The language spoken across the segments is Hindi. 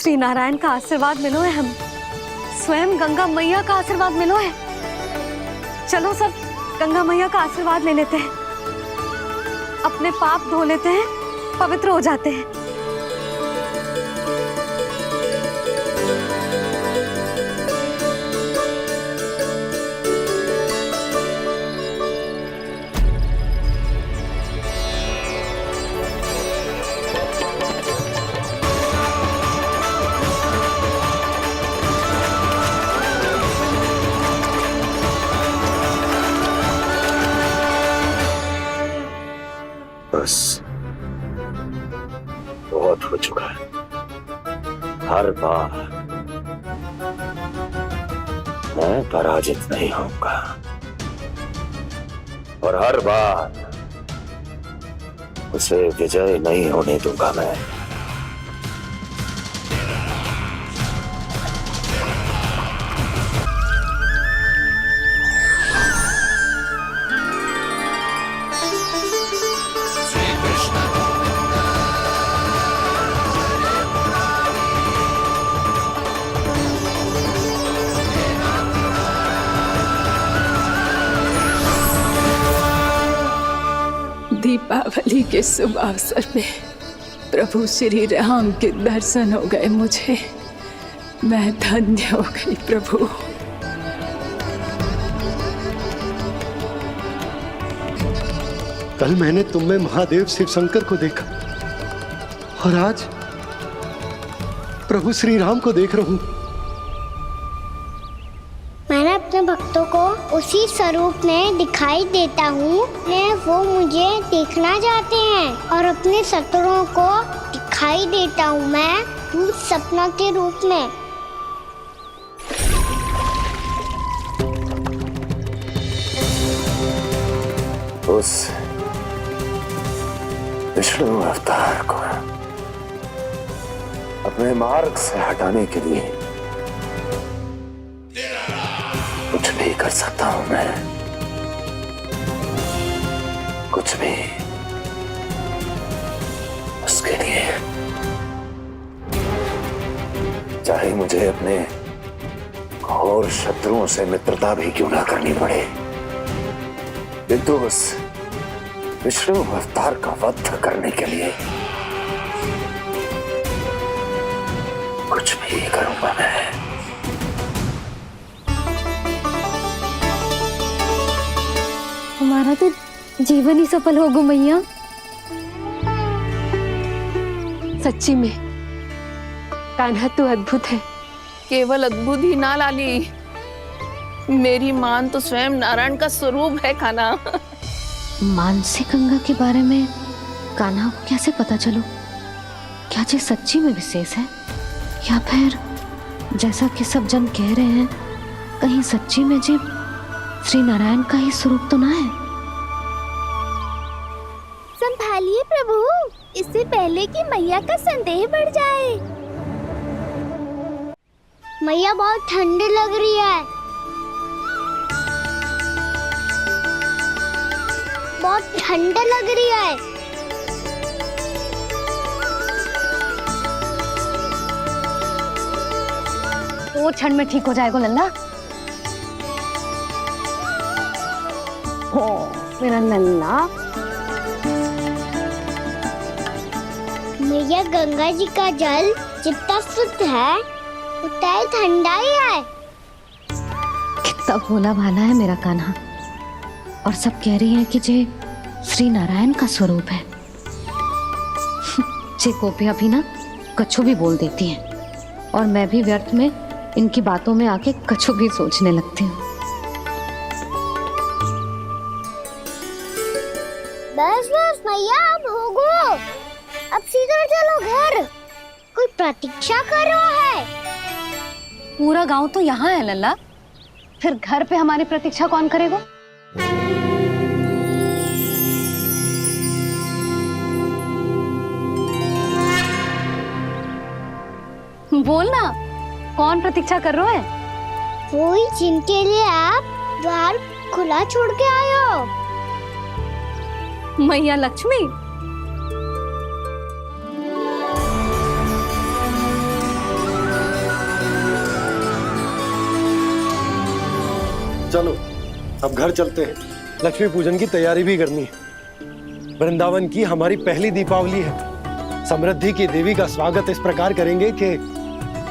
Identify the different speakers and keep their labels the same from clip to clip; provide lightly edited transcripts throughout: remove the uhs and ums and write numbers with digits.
Speaker 1: श्री नारायण का आशीर्वाद मिलो है, हम स्वयं गंगा मैया का आशीर्वाद मिलो है। चलो सब गंगा मैया का आशीर्वाद ले लेते हैं, अपने पाप धो लेते हैं, पवित्र हो जाते हैं।
Speaker 2: बस बहुत हो चुका है। हर बार मैं पराजित नहीं होऊंगा और हर बार उसे विजय नहीं होने दूंगा मैं।
Speaker 3: दीपावली के शुभ अवसर में प्रभु श्री राम के दर्शन हो गए मुझे। मैं धन्य हो गई प्रभु।
Speaker 4: कल मैंने तुम में महादेव शिव शंकर को देखा और आज प्रभु श्री राम को देख रहा हूं।
Speaker 5: मैंने अपने भक्तों को उसी स्वरूप में दिखाई देता हूँ। वो मुझे देखना चाहते हैं और अपने शत्रुओं को दिखाई देता हूँ मैं भूत सपना के रूप में।
Speaker 2: उस विष्णु अवतार को अपने मार्ग से हटाने के लिए कुछ भी कर सकता हूं मैं, कुछ भी। उसके लिए चाहे मुझे अपने घोर शत्रुओं से मित्रता भी क्यों ना करनी पड़े, किंतु उस विष्णु अवतार का वध करने के लिए कुछ भी करूंगा मैं।
Speaker 1: हमारा तो जीवन ही सफल होगा मैया।
Speaker 6: सच्ची में कान्हा तू अद्भुत है।
Speaker 7: केवल अद्भुत ही ना लाली, मेरी मान तो स्वयं नारायण का स्वरूप है कान्हा।
Speaker 1: मानसी गंगा के बारे में कान्हा को कैसे पता चलो? क्या ये सच्ची में विशेष है या फिर जैसा कि सब जन कह रहे हैं कहीं सच्ची में जी श्री नारायण का ही स्वरूप तो ना है?
Speaker 5: संभालिए प्रभु, इससे पहले कि मैया का संदेह बढ़ जाए। मैया बहुत ठंडी लग रही है, बहुत ठंडा लग रही है।
Speaker 1: वो क्षण में ठीक हो जाएगा लल्ला। ओ मेरा लल्ला।
Speaker 5: मैया गंगा जी का जल जितना शुद्ध है उतना ही ठंडा ही है।
Speaker 1: कितना भोला भाला है मेरा कान्हा। और सब कह रही हैं कि ये श्री नारायण का स्वरूप है। ये गोपियां भी ना कछु भी बोल देती हैं और मैं भी व्यर्थ में इनकी बातों में आके कछु भी सोचने लगती हूँ।
Speaker 5: बस बस मैया, अब होगो, अब सीधा चलो घर। कोई प्रतीक्षा कर रहा है।
Speaker 1: पूरा गांव तो यहाँ है लल्ला, फिर घर पे हमारी प्रतीक्षा कौन करेगा? बोल ना, कौन प्रतीक्षा कर रहा है?
Speaker 5: वही जिनके लिए आप द्वार खुला छोड़ के आए हो।
Speaker 1: मैया लक्ष्मी।
Speaker 4: अब घर चलते हैं, लक्ष्मी पूजन की तैयारी भी करनी है। वृंदावन की हमारी पहली दीपावली है। समृद्धि की देवी का स्वागत इस प्रकार करेंगे कि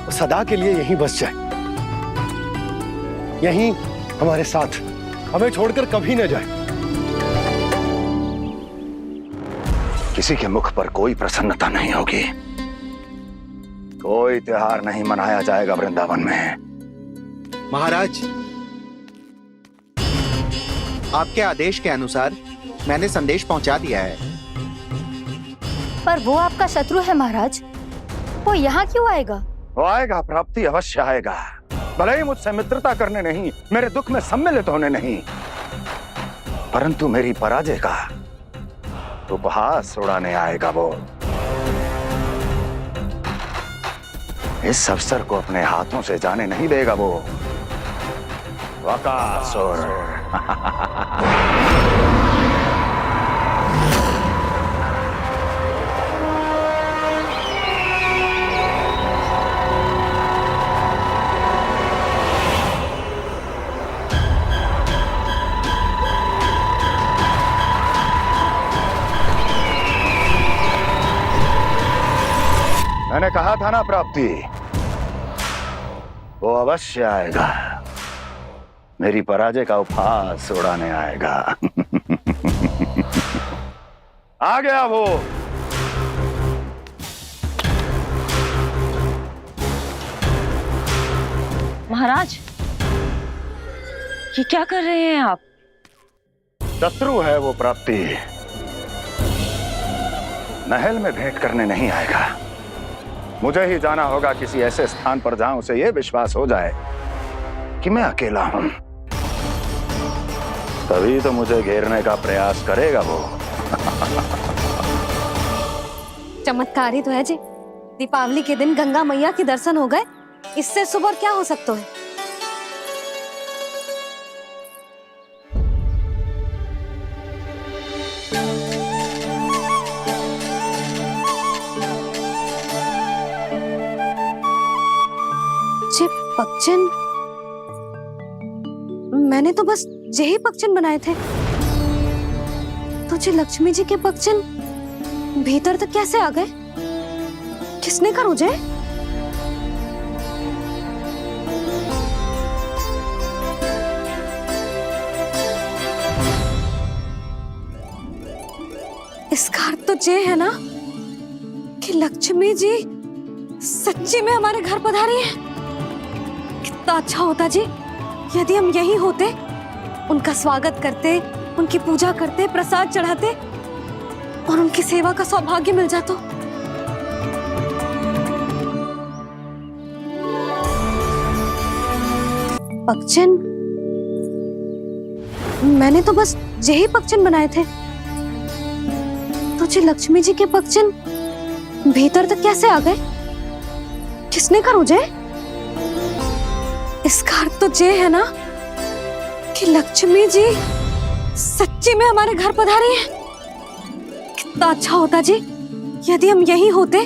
Speaker 4: वो सदा के लिए यहीं बस जाए, यहीं हमारे साथ, हमें छोड़कर कभी न जाए।
Speaker 2: किसी के मुख पर कोई प्रसन्नता नहीं होगी, कोई त्योहार नहीं मनाया जाएगा वृंदावन में।
Speaker 8: महाराज, आपके आदेश के अनुसार मैंने संदेश पहुंचा दिया है।
Speaker 9: पर वो आपका शत्रु है महाराज, वो यहाँ क्यों आएगा?
Speaker 2: वो आएगा, प्राप्ति अवश्य आएगा। भले ही मुझसे मित्रता करने नहीं, मेरे दुख में सम्मिलित होने नहीं, परंतु मेरी पराजय का उपहास उड़ाने आएगा वो। इस अवसर को अपने हाथों से जाने नहीं देगा वो। वकासुर। मैंने कहा था ना प्राप्ति, वो अवश्य आएगा, मेरी पराजय का उपहास उड़ाने आएगा। आ गया वो।
Speaker 10: महाराज, ये क्या कर रहे हैं आप?
Speaker 2: शत्रु है वो प्राप्ति, महल में भेंट करने नहीं आएगा। मुझे ही जाना होगा किसी ऐसे स्थान पर जहां उसे यह विश्वास हो जाए कि मैं अकेला हूं, तभी तो मुझे घेरने का प्रयास करेगा वो।
Speaker 6: चमत्कार ही तो है जी। दीपावली के दिन गंगा मैया के दर्शन हो गए, इससे शुभ और क्या हो सकता है? पक्षन, मैंने तो बस यही पक्षन बनाए थे। तुझे लक्ष्मी जी के पक्षन भीतर तक कैसे आ गए? किसने कर मुझे? इसका अर्थ तो ये है ना कि लक्ष्मी जी सच्ची में हमारे घर पधारी है। कितना अच्छा होता जी यदि हम यहीं होते, उनका स्वागत करते, उनकी पूजा करते, प्रसाद चढ़ाते और उनकी सेवा का सौभाग्य मिल जाता। पक्षन, मैंने तो बस यही पक्षन बनाए थे। तुझे लक्ष्मी जी के पक्षन भीतर तक कैसे आ गए? किसने कर मुझे? इसका अर्थ तो ये है ना कि लक्ष्मी जी सच्ची में हमारे घर पधारी है। कितना अच्छा होता जी यदि हम यहीं होते,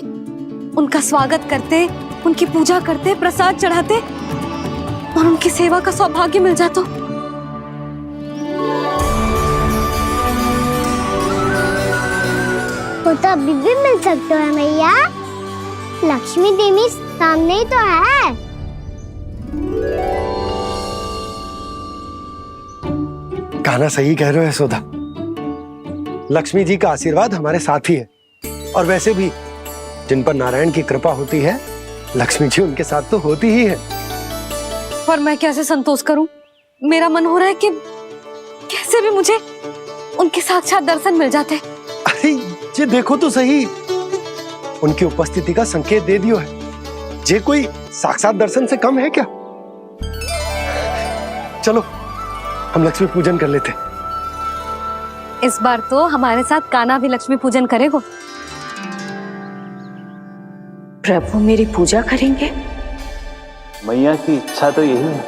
Speaker 6: उनका स्वागत करते, उनकी पूजा करते, प्रसाद चढ़ाते और उनकी सेवा का सौभाग्य मिल जाता।
Speaker 5: वो तो अभी भी मिल सकते हैं मैया, लक्ष्मी देवी सामने ही तो है।
Speaker 4: कहना सही कह रहे हो यशोदा, लक्ष्मी जी का आशीर्वाद हमारे साथ ही है। और वैसे भी जिन पर नारायण की कृपा होती है, लक्ष्मी जी उनके साथ तो होती ही है।
Speaker 6: पर मैं कैसे संतोष करूं? मेरा मन हो रहा है कि कैसे भी मुझे उनके साक्षात दर्शन मिल जाते।
Speaker 4: अरे ये देखो तो सही, उनकी उपस्थिति का संकेत दे दियो है। ये कोई साक्षात दर्शन से कम है क्या? चलो हम लक्ष्मी पूजन कर लेते।
Speaker 6: इस बार तो हमारे साथ कान्हा भी लक्ष्मी पूजन करेगा।
Speaker 10: प्रभु मेरी पूजा करेंगे?
Speaker 11: मैया की इच्छा तो यही है।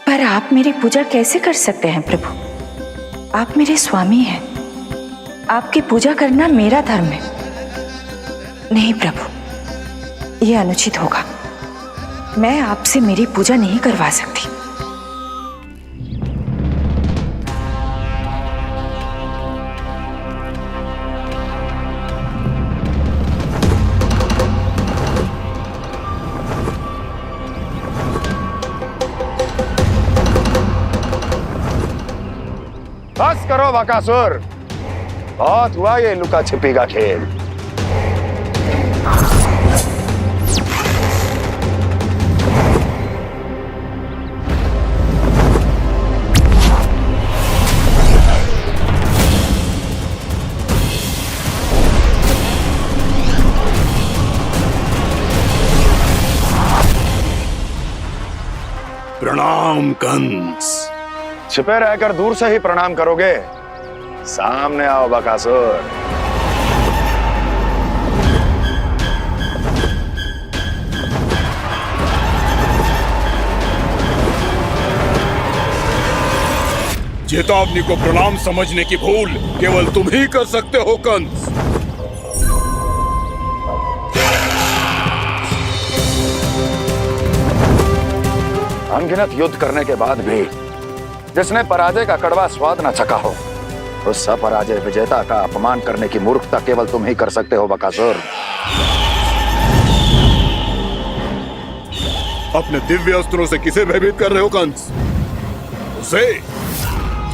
Speaker 10: पर आप मेरी पूजा कैसे कर सकते हैं प्रभु? आप मेरे स्वामी हैं, आपकी पूजा करना मेरा धर्म है। नहीं प्रभु, यह अनुचित होगा। मैं आपसे मेरी पूजा नहीं करवा सकती।
Speaker 2: करो बकासुर, बहुत हुआ ये लुका छिपी का खेल।
Speaker 12: प्रणाम कंस।
Speaker 2: छिपे रहकर दूर से ही प्रणाम करोगे, सामने आओ बकासुर।
Speaker 12: चेतावनी को प्रणाम समझने की भूल केवल तुम ही कर सकते हो कंस।
Speaker 2: अनगिनत युद्ध करने के बाद भी जिसने पराजय का कड़वा स्वाद न चखा हो, उस अपराजय विजेता का अपमान करने की मूर्खता केवल तुम ही कर सकते हो बकासुर।
Speaker 12: अपने दिव्य अस्त्रों से किसे भयभीत कर रहे हो कंस? उसे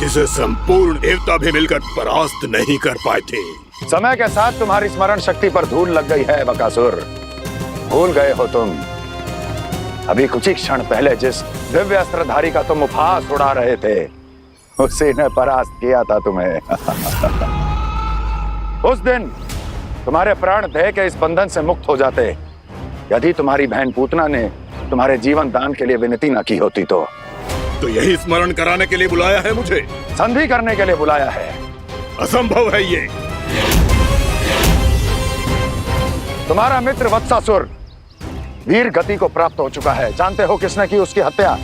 Speaker 12: जिसे संपूर्ण देवता भी मिलकर परास्त नहीं कर पाए थे।
Speaker 2: समय के साथ तुम्हारी स्मरण शक्ति पर धूल लग गई है बकासुर। भूल गए हो तुम अभी कुछ ही क्षण पहले जिस दिव्य अस्त्रधारी का तुम उपहास उड़ा रहे थे, उसी ने परास्त किया था तुम्हें। उस दिन तुम्हारे प्राण दे के इस बंधन से मुक्त हो जाते यदि तुम्हारी बहन पूतना ने तुम्हारे जीवन दान के लिए विनती न की होती तो
Speaker 12: यही स्मरण कराने के लिए बुलाया है मुझे?
Speaker 2: संधि करने के लिए बुलाया है।
Speaker 12: असंभव है ये।
Speaker 2: तुम्हारा मित्र वत्सासुर वीर गति को प्राप्त हो चुका है। जानते हो किसने की उसकी हत्या?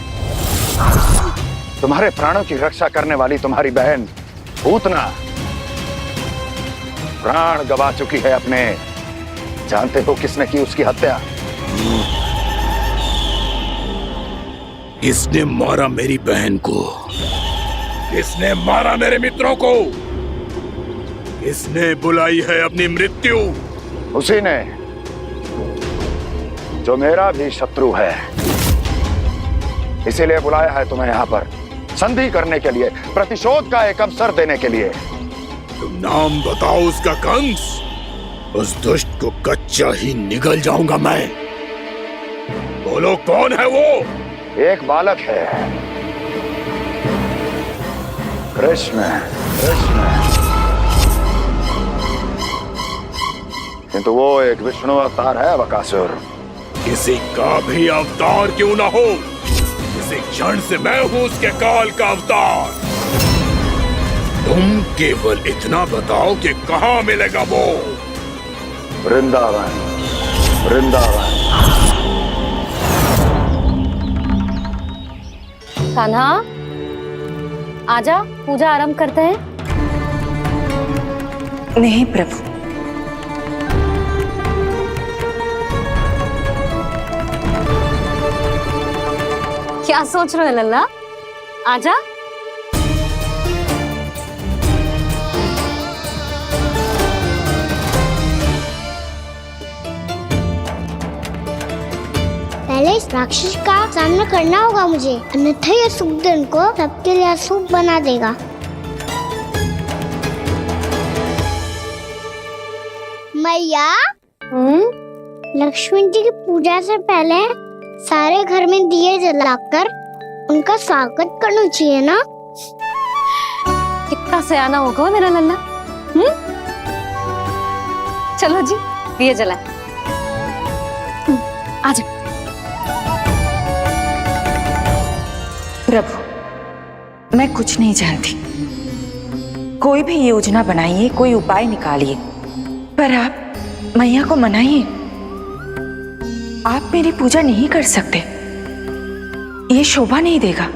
Speaker 2: तुम्हारे प्राणों की रक्षा करने वाली तुम्हारी बहन पूतना प्राण गवा चुकी है अपने। जानते हो किसने की उसकी हत्या?
Speaker 12: किसने मारा मेरी बहन को? किसने मारा मेरे मित्रों को? किसने बुलाई है अपनी मृत्यु?
Speaker 2: उसी ने जो मेरा भी शत्रु है। इसीलिए बुलाया है तुम्हें यहाँ पर संधि करने के लिए, प्रतिशोध का एक अवसर देने के लिए।
Speaker 12: तुम नाम बताओ उसका कंस। उस दुष्ट को कच्चा ही निगल जाऊंगा मैं। बोलो कौन है वो?
Speaker 2: एक बालक है, कृष्ण। किंतु वो एक विष्णु अवतार है बकासुर।
Speaker 12: किसी का भी अवतार क्यों ना हो, इसी क्षण से मैं हूं उसके काल का अवतार। तुम केवल इतना बताओ कि कहां मिलेगा वो?
Speaker 2: वृंदावन।
Speaker 9: कान्हा, आजा, पूजा आरंभ करते हैं।
Speaker 10: नहीं प्रभु,
Speaker 9: क्या सोच रहे हो लल्ला? आजा।
Speaker 5: पहले इस राक्षस का सामना करना होगा मुझे, अन्यथा ये शुभ दिन को सबके लिए अशुभ बना देगा। मैया, लक्ष्मी जी की पूजा से पहले सारे घर में दिए जलाकर उनका स्वागत करना चाहिए ना?
Speaker 9: कितना सयाना होगा मेरा लल्ला। चलो जी, दिए जलाए। आजा।
Speaker 10: प्रभु, मैं कुछ नहीं जानती। कोई भी योजना बनाइए, कोई उपाय निकालिए, पर आप मैया को मनाइए। आप मेरी पूजा नहीं कर सकते, ये शोभा नहीं देगा।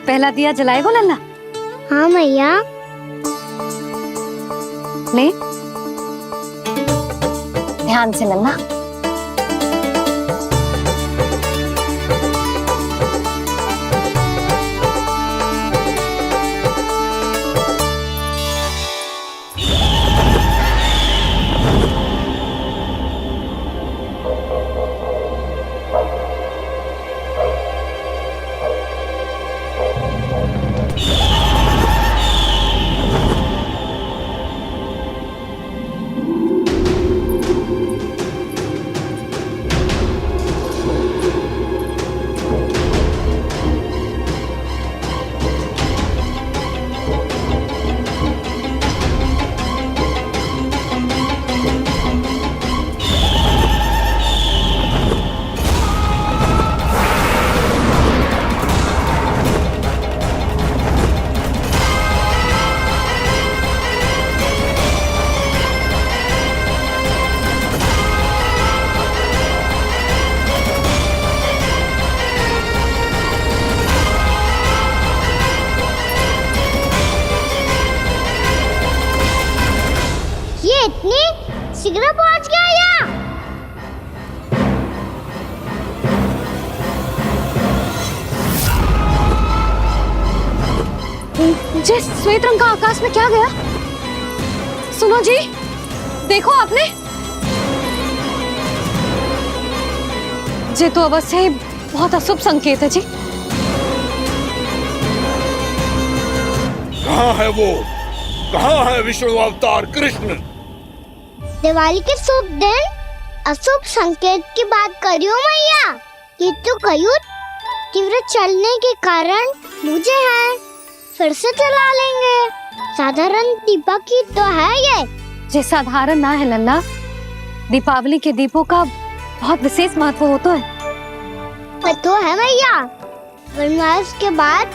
Speaker 9: पहला दिया जलाएगो लल्ला?
Speaker 5: हाँ मैया।
Speaker 9: ले, ध्यान से लल्ला।
Speaker 5: शीघ्र पहुंच गया यहाँ।
Speaker 6: जे श्वेत रंग का आकाश में क्या गया? सुनो जी, देखो आपने, ये तो अवश्य ही बहुत अशुभ संकेत है जी।
Speaker 12: कहाँ है वो? कहाँ है विष्णु अवतार कृष्ण?
Speaker 5: दिवाली के शुभ दिन अशुभ संकेत की बात करियो मैया। ये तो कयूत तीव्र चलने के कारण मुझे है, फिर से चला लेंगे। साधारण दीपक ही तो है ये
Speaker 6: साधारण ना है लल्ला, दीपावली के दीपों का बहुत विशेष महत्व होता है।
Speaker 5: तो है मैया, वनवास के बाद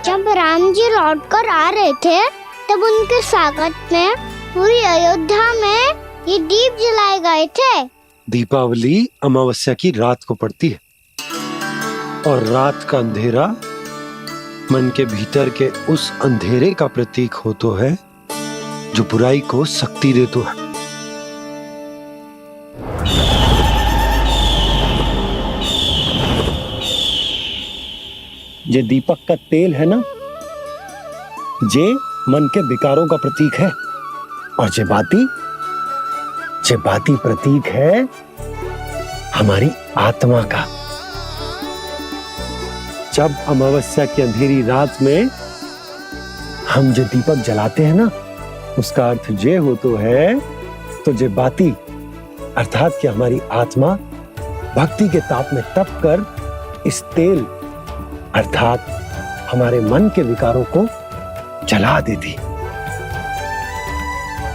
Speaker 5: जब राम जी लौट कर आ रहे थे तब उनके स्वागत में पूरी अयोध्या में ये दीप जलाए गए थे।
Speaker 4: दीपावली अमावस्या की रात को पड़ती है और रात का अंधेरा मन के भीतर के उस अंधेरे का प्रतीक हो तो है जो बुराई को शक्ति दे तो है। ये दीपक का तेल है ना, जे मन के विकारों का प्रतीक है, और जे बाती प्रतीक है हमारी आत्मा का। जब अमावस्या की अंधेरी रात में हम जो दीपक जलाते हैं ना, उसका अर्थ ये हो तो है, तो जे बाती अर्थात कि हमारी आत्मा भक्ति के ताप में तप कर इस तेल अर्थात हमारे मन के विकारों को जला देती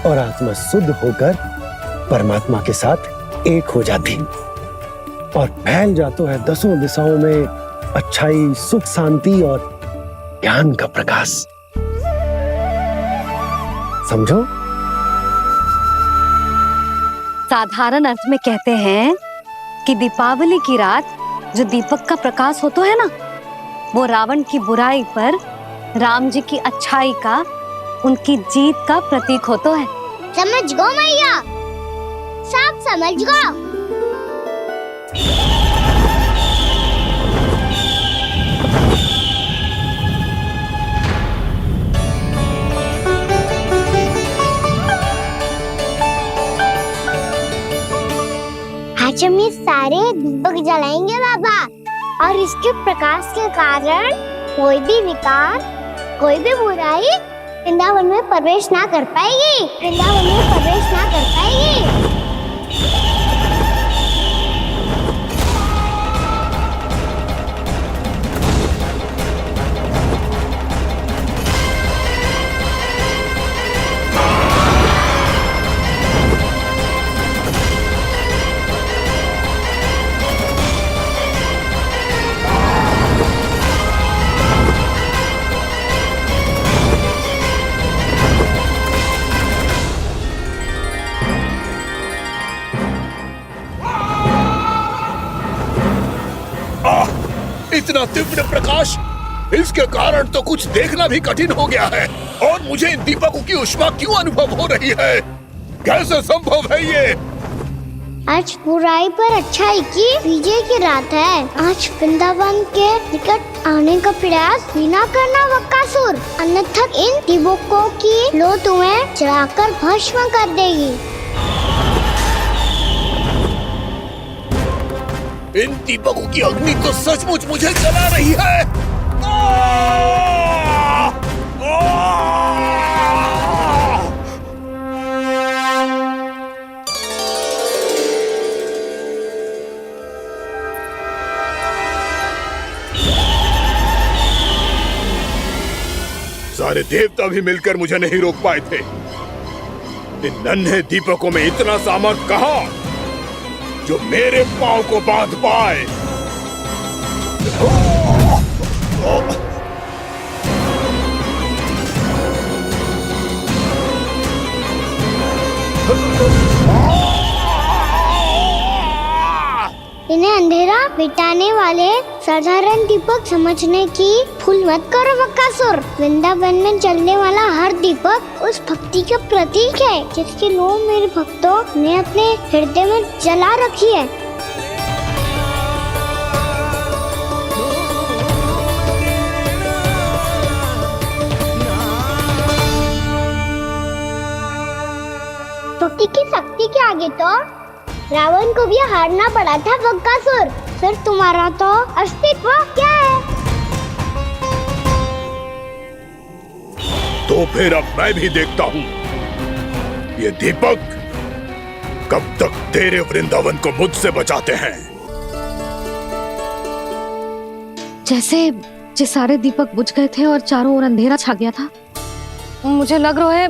Speaker 4: और आत्मा शुद्ध होकर परमात्मा के साथ एक हो जाती और फैल जाता है दसों दिशाओं में अच्छाई, सुख, शांति और ज्ञान का प्रकाश। समझो?
Speaker 6: साधारण अर्थ में कहते हैं कि दीपावली की रात जो दीपक का प्रकाश होता है ना, वो रावण की बुराई पर राम जी की अच्छाई का, उनकी जीत का प्रतीक होता है।
Speaker 5: समझ गो मैया, सब समझ गो। आज हम ये सारे दीपक जलाएंगे बाबा, और इसके प्रकाश के कारण कोई भी विकार, कोई भी बुराई वृंदावन में प्रवेश ना कर पाएगी, वृंदावन में प्रवेश ना कर पाएगी।
Speaker 12: इतना तीव्र प्रकाश, इसके कारण तो कुछ देखना भी कठिन हो गया है। और मुझे इन दीपकों की ऊष्मा क्यों अनुभव हो रही है? कैसे संभव है ये?
Speaker 5: आज बुराई पर अच्छाई की विजय की रात है। आज वृंदावन के निकट आने का प्रयास भी ना करना बकासुर, अन्यथा इन दीपकों की लो तुम्हें जलाकर भस्म कर देगी।
Speaker 12: इन दीपकों की अग्नि तो सचमुच मुझे जला रही है। सारे देवता भी मिलकर मुझे नहीं रोक पाए थे। इन नन्हे दीपकों में इतना सामर्थ्य कहां जो मेरे पांव को बांध पाए।
Speaker 5: इन्हें अंधेरा मिटाने वाले साधारण दीपक समझने की भूल मत करो बकासुर। वृंदावन में जलने वाला हर दीपक उस भक्ति का प्रतीक है जिसकी लो मेरे भक्तों ने अपने हृदय में जला रखी है। भक्ति की शक्ति के आगे तो रावण को भी हारना पड़ा था बकासुर। फिर तुम्हारा तो अस्तित्व क्या है?
Speaker 12: तो फिर अब मैं भी देखता हूँ ये दीपक कब तक तेरे वृंदावन को मुझसे बचाते हैं।
Speaker 1: जैसे ये सारे दीपक बुझ गए थे और चारों ओर अंधेरा छा गया था।
Speaker 6: मुझे लग रहा है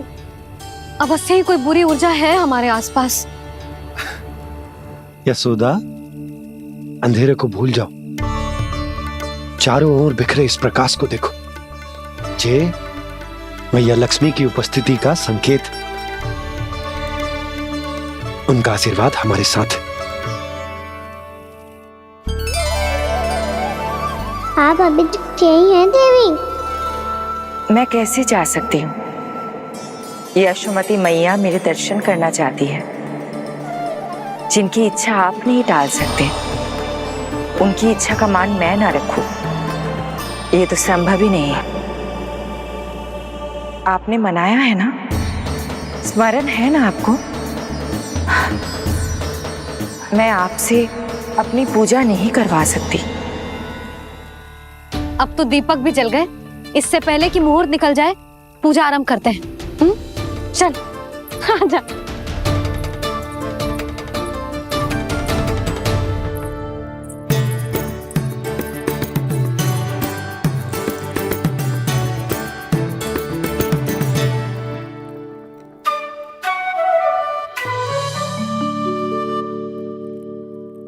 Speaker 6: अवश्य ही कोई बुरी ऊर्जा है हमारे आसपास।
Speaker 4: यशोदा, अंधेरे को भूल जाओ, चारों ओर बिखरे इस प्रकाश को देखो। जे मैया लक्ष्मी की उपस्थिति का संकेत, उनका आशीर्वाद हमारे साथ है।
Speaker 5: आप अभी तक यही हैं देवी?
Speaker 10: मैं कैसे जा सकती हूँ? यशोमती मैया मेरे दर्शन करना चाहती है। जिनकी इच्छा आप नहीं टाल सकते, उनकी इच्छा का मान मैं ना रखूं, ये तो संभव ही नहीं है। आपने मनाया है ना, स्मरण है ना आपको? मैं आपसे अपनी पूजा नहीं करवा सकती।
Speaker 6: अब तो दीपक भी जल गए, इससे पहले कि मुहूर्त निकल जाए पूजा आरंभ करते हैं। चल आजा।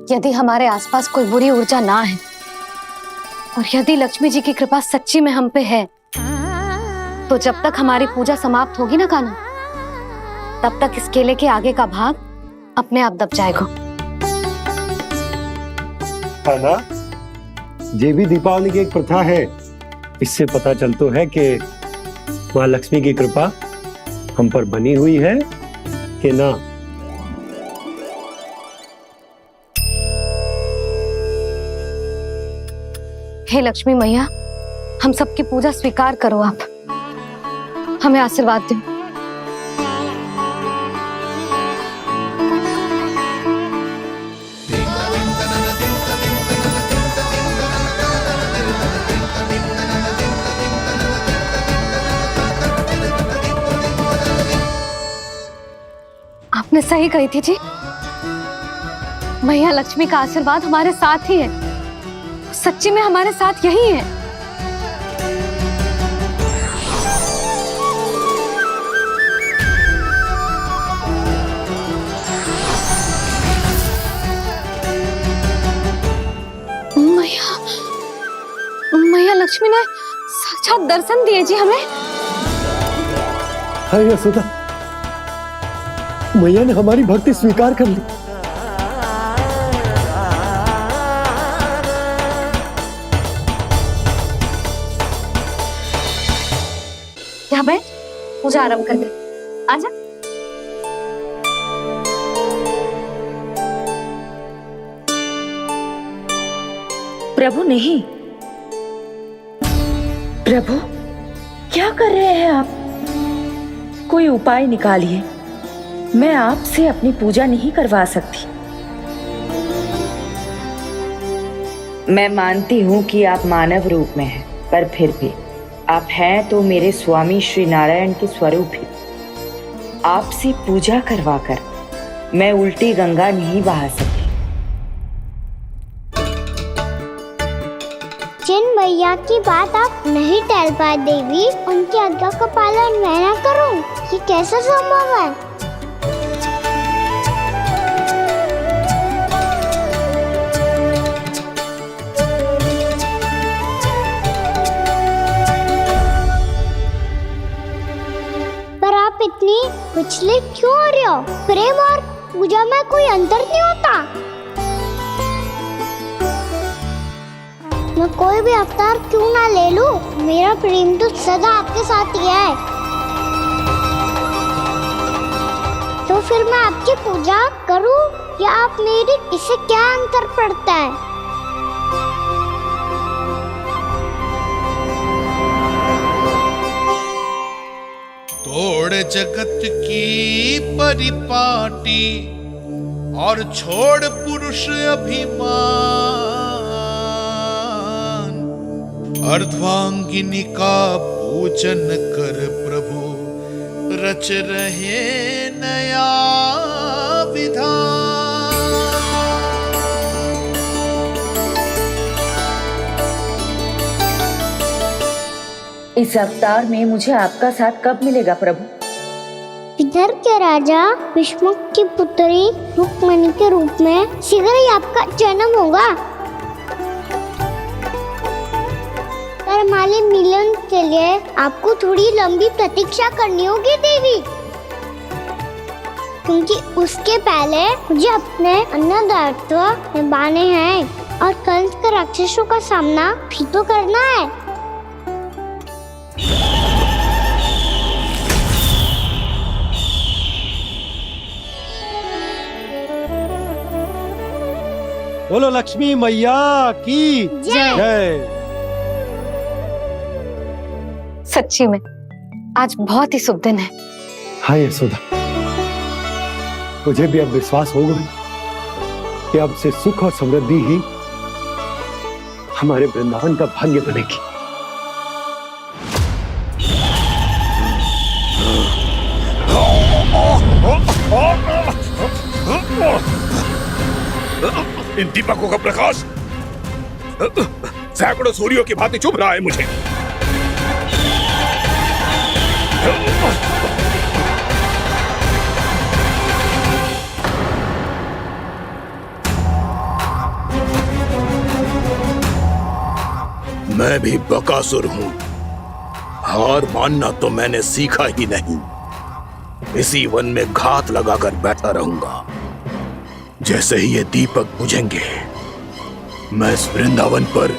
Speaker 6: यदि हमारे आसपास कोई बुरी ऊर्जा ना है और यदि लक्ष्मी जी की कृपा सच्ची में हम पे है, तो जब तक हमारी पूजा समाप्त होगी ना कान्हा, तब तक इस केले के आगे का भाग अपने आप दब जाएगा।
Speaker 4: ना, ये भी दीपावली की एक प्रथा है। इससे पता चलता है कि माँ लक्ष्मी की कृपा हम पर बनी हुई है कि ना।
Speaker 6: हे लक्ष्मी मैया, हम सबकी पूजा स्वीकार करो, आप हमें आशीर्वाद दो। आपने सही कही थी जी, मैया लक्ष्मी का आशीर्वाद हमारे साथ ही है, सच्ची में हमारे साथ यही है। मैया लक्ष्मी ने साक्षात दर्शन दिए जी हमें।
Speaker 4: हाय यशोदा, मैया ने हमारी भक्ति स्वीकार कर ली।
Speaker 6: यहाँ बैठ, पूजा आरंभ कर दे। आजा।
Speaker 10: प्रभु नहीं, प्रभु क्या कर रहे हैं आप? कोई उपाय निकालिए, मैं आपसे अपनी पूजा नहीं करवा सकती। मैं मानती हूँ कि आप मानव रूप में हैं, पर फिर भी आप हैं तो मेरे स्वामी श्री नारायण के स्वरूप ही। आपसे पूजा करवाकर मैं उल्टी गंगा नहीं बहा सकती।
Speaker 5: जिन मैया की बात आप नहीं टाल पाए देवी, उनकी आज्ञा का पालन मैं ना करूं, ये कैसा संभव है? पर आप इतनी विचलित क्यों हो रहे हो? प्रेम और पूजा में कोई अंतर नहीं होता। मैं कोई भी अवतार क्यों ना ले लूं, मेरा प्रेम तो सदा आपके साथ ही है। तो फिर मैं आपकी पूजा करूं या आप मेरी, इससे क्या अंतर पड़ता है?
Speaker 12: तोड़ जगत की परिपाटी और छोड़ पुरुष अभिमान, अर्धांगिनी का पूजन कर प्रभु रच रहे नया विधान।
Speaker 10: इस अवतार में मुझे आपका साथ कब मिलेगा प्रभु?
Speaker 5: इधर के राजा विष्णुक की पुत्री रुक्मणी के रूप में शीघ्र ही आपका जन्म होगा। पर हमारे मिलन के लिए आपको थोड़ी लंबी प्रतीक्षा करनी होगी देवी, क्योंकि उसके पहले मुझे अपने अन्य दायित्व निभाने हैं और कंस के राक्षसों का सामना भी तो करना है।
Speaker 4: बोलो लक्ष्मी मैया की जय।
Speaker 6: सच्ची में आज बहुत ही शुभ दिन है।
Speaker 4: हाँ यशोदा, मुझे भी अब विश्वास हो गया कि अब से सुख और समृद्धि ही हमारे वृंदावन का भाग्य बनेगी।
Speaker 12: इन दीपकों का प्रकाश सैकड़ों सूर्यों की भांति चुभ रहा है मुझे। मैं भी बकासुर हूं, हार मानना तो मैंने सीखा ही नहीं। इसी वन में घात लगाकर बैठा रहूंगा। जैसे ही ये दीपक बुझेंगे, मैं इस वृंदावन पर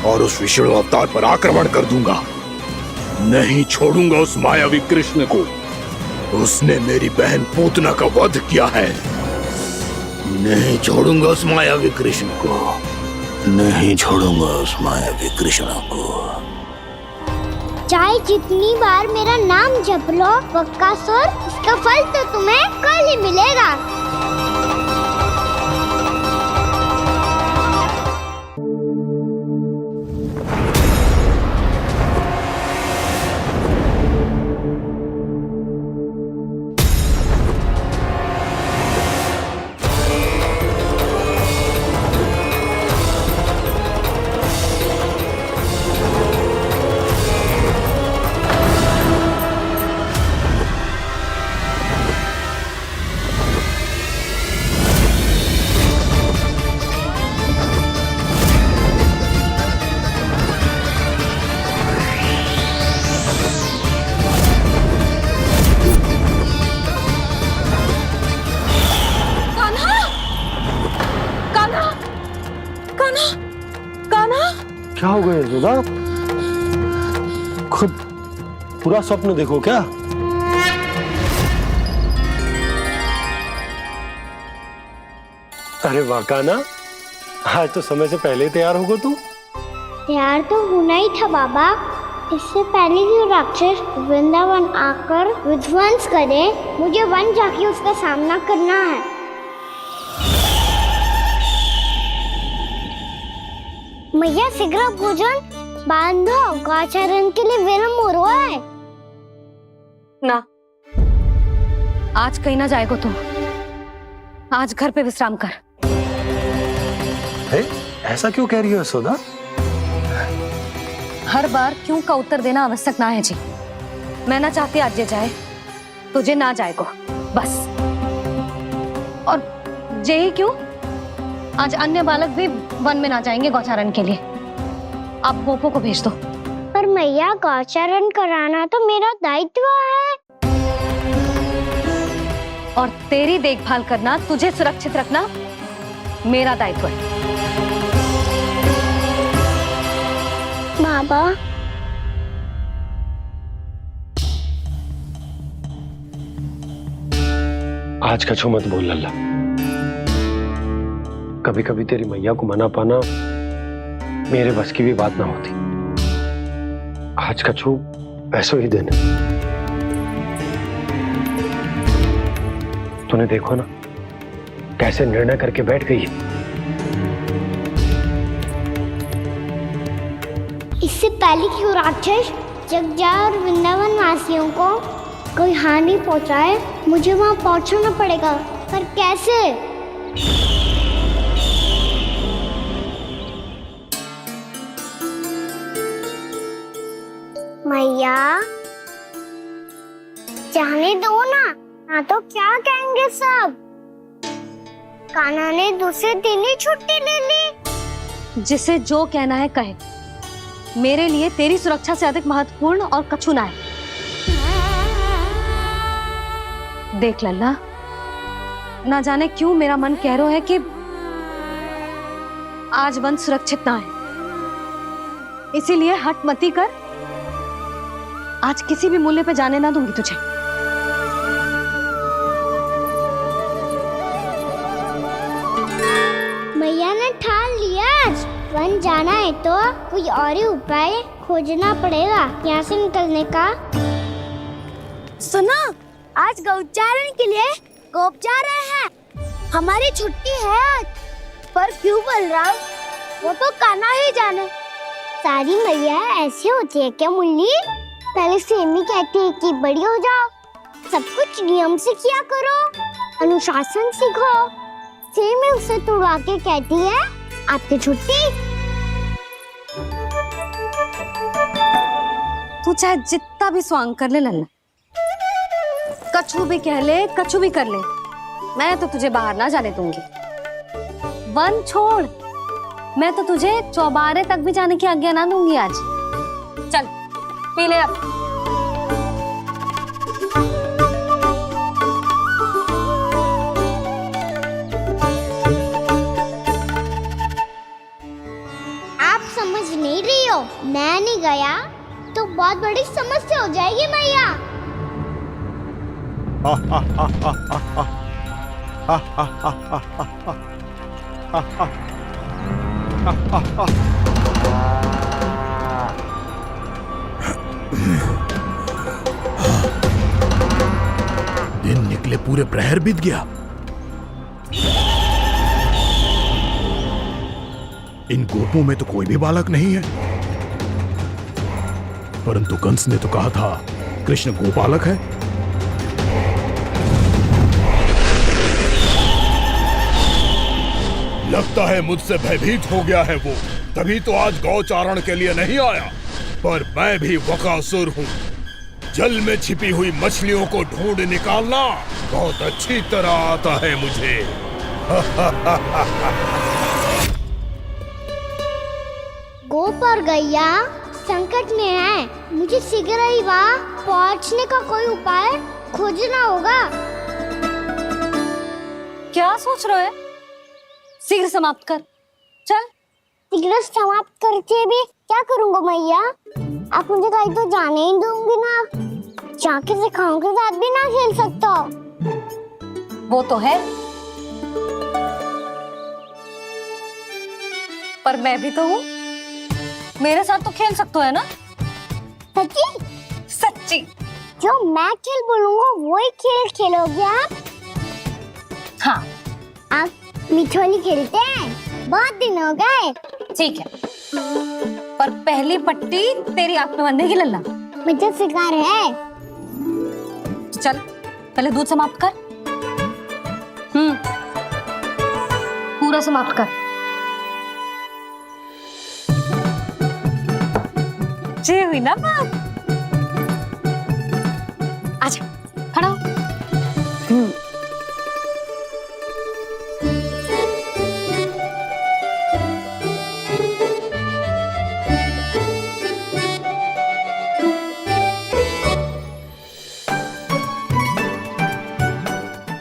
Speaker 12: और उस विष्णु अवतार पर आक्रमण कर दूंगा। नहीं छोड़ूंगा उस मायावी कृष्ण को। उसने मेरी बहन पूतना का वध किया है। नहीं छोड़ूंगा उस मायावी कृष्ण को। नहीं छोड़ूंगा उस मायावी कृष्ण को।
Speaker 5: चाहे जितनी बार मेरा नाम जप लो बकासुर, इसका फल तो तुम्हें कल ही मिलेगा।
Speaker 4: क्या हो गया यशोदा? खुद पूरा स्वप्न देखो क्या? अरे वाह कान्हा, आज तो समय से पहले तैयार होगा तू।
Speaker 5: तैयार तो होना ही था बाबा। इससे पहले कि राक्षस वृंदावन आकर विध्वंस करे, मुझे वन जाके उसका सामना करना है। मैया शीघ्र भोजन बांधो, गौचरण के लिए विलंब हो रहा है।
Speaker 6: ना, आज कहीं ना जाएगा तुम। आज घर पे विश्राम कर।
Speaker 4: ऐसा क्यों कह रही हो यशोदा?
Speaker 6: हर बार क्यों का उत्तर देना आवश्यक ना है जी। मैं ना चाहती आज ये जाए, तुझे ना जाएगा बस। और यही क्यों, आज अन्य बालक भी वन में ना जाएंगे गौचारण के लिए। आप गोपो को भेज दो।
Speaker 5: पर मैया गौचारण कराना तो मेरा दायित्व है।
Speaker 6: और तेरी देखभाल करना, तुझे सुरक्षित रखना मेरा दायित्व है।
Speaker 5: बाबा।
Speaker 4: आज कछु मत बोल लल्ला। कभी कभी तेरी मैया को मना पाना मेरे बस की भी बात ना होती। आज कछु ऐसो ही दिन है। तूने देखो ना कैसे निर्णय करके बैठ गई है।
Speaker 5: इससे पहले कि वो राक्षस जगजा और वृंदावन वासियों को कोई हानि पहुंचाए, मुझे वहां पहुंचना पड़ेगा। पर कैसे? मैया जाने दो ना तो क्या कहेंगे सब। कान्हा ने दूसरे दिन ही छुट्टी ले ली।
Speaker 6: जिसे जो कहना है कहे। मेरे लिए तेरी सुरक्षा से अधिक महत्वपूर्ण और कछु ना है। देख लल्ला, ना जाने क्यों मेरा मन कह रहा है कि आज वन सुरक्षित ना है, इसीलिए हट मती कर। आज किसी भी मूल्य पे जाने ना दूंगी तुझे।
Speaker 5: मैया ने ठान लिया, आज वन जाना है तो कोई और ही उपाय खोजना पड़ेगा यहाँ से निकलने का। सुनो, आज गौचारण के लिए गोप जा रहे हैं। हमारी छुट्टी है आज। पर क्यों बलराम? वो तो कान्हा ही जाने। सारी मैया ऐसी होती है क्या मुल्ली? पहले सेमी कहती है कि बड़ी हो जाओ, सब कुछ नियम से किया करो, अनुशासन सीखो। सेमी उसे तुड़वा के कहती है आपकी छुट्टी।
Speaker 6: तू चाहे जितना भी स्वांग कर ले लल्ला, कछु भी कह ले, कछु भी कर ले, मैं तो तुझे बाहर ना जाने दूंगी। वन छोड़, मैं तो तुझे चौबारे तक भी जाने की आज्ञा ना दूंगी आज। चल पी ले अब।
Speaker 5: आप समझ नहीं रही हो, मैं नहीं गया तो बहुत बड़ी समस्या हो जाएगी मैया।
Speaker 12: दिन निकले पूरे प्रहर बीत गया। इन गोपों में तो कोई भी बालक नहीं है, परंतु कंस ने तो कहा था कृष्ण गोपालक है। लगता है मुझसे भयभीत हो गया है वो, तभी तो आज गौचारण के लिए नहीं आया। पर मैं भी बकासुर हूँ। जल में छिपी हुई मछलियों को ढूंढ निकालना बहुत अच्छी तरह आता है मुझे।
Speaker 5: गोप और गैया संकट में है, मुझे शीघ्र ही वहाँ पहुँचने का कोई उपाय खोजना होगा।
Speaker 6: क्या सोच रहे हो? शीघ्र समाप्त कर, चल।
Speaker 5: शीघ्र समाप्त करके भी क्या करूँगा मैया? आप मुझे कहीं तो जाने ही दूंगी ना। जाके सिखाओं के साथ भी ना खेल सकता।
Speaker 6: वो तो है, पर मैं भी तो हूँ। मेरे साथ तो खेल सकते हो, है ना?
Speaker 5: सच्ची?
Speaker 6: सच्ची।
Speaker 5: जो मैं खेल बोलूँगा वो ही खेल खेलोगे आप?
Speaker 6: हाँ।
Speaker 5: आप मिठोली खेलते हैं? बहुत दिन हो गए।
Speaker 6: ठीक है, पर पहली पट्टी तेरी आंख में बंधेगी लल्ला।
Speaker 5: मुझे शिकार है।
Speaker 6: चल पहले दूध समाप्त कर। पूरा समाप्त कर। जे हुई ना बात। आजा, खड़ा हो।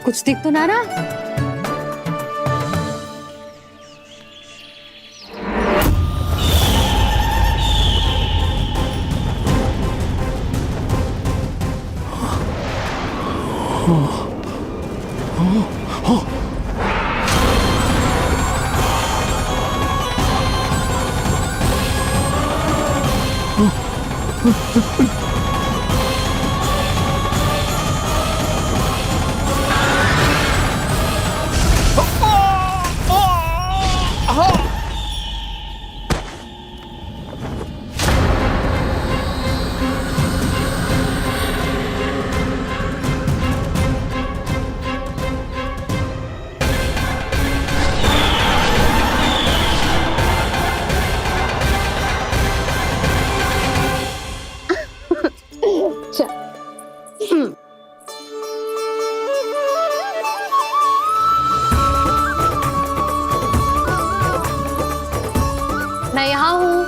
Speaker 6: कुछ दिख तो ना रहा।
Speaker 1: मैं यहाँ हूँ।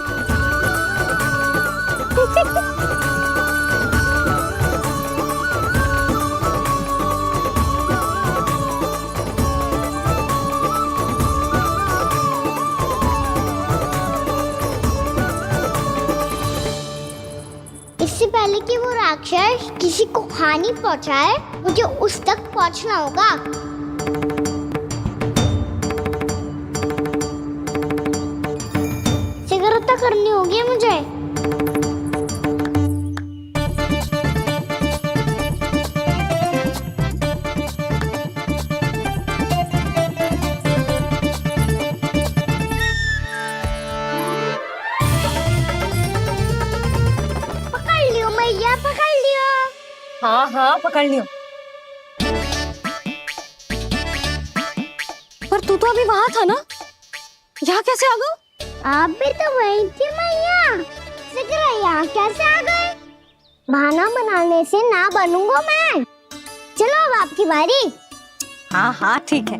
Speaker 5: इससे पहले कि वो राक्षस किसी को हानि पहुंचाए, मुझे उस तक पहुंचना होगा। सिगरेट करनी होगी मुझे। पकड़ लियो मैया, पकड़ लियो।
Speaker 6: हाँ हाँ पकड़ लियो। पर तू तो अभी वहां था ना, यहाँ कैसे आ गया?
Speaker 5: आप भी तो वही थी मैया। सिकरा यहाँ कैसे आ गए? बहाना बनाने से ना बनूंगा मैं। चलो अब आपकी बारी।
Speaker 6: हाँ हाँ ठीक है।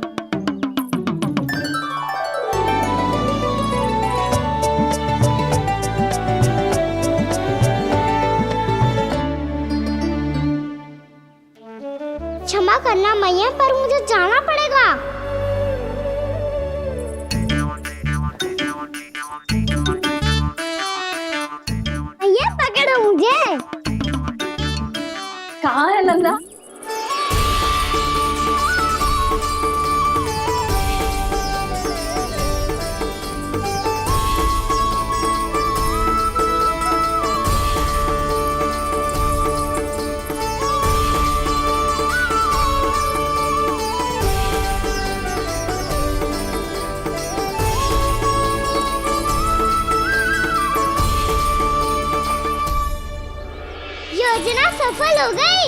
Speaker 5: क्षमा करना मैया, पर मुझे जाना पड़ेगा। मैया पकड़ो मुझे।
Speaker 6: कहाँ है नंदा?
Speaker 5: योजना सफल हो गई।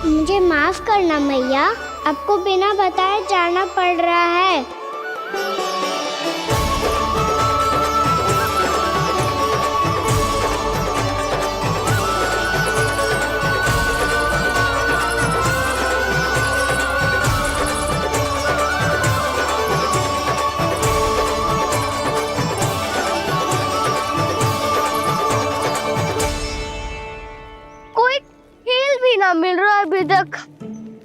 Speaker 5: मुझे माफ करना मैया, आपको बिना बताए जाना पड़ रहा है। कोई खेल भी ना मिल रहा अभी तक।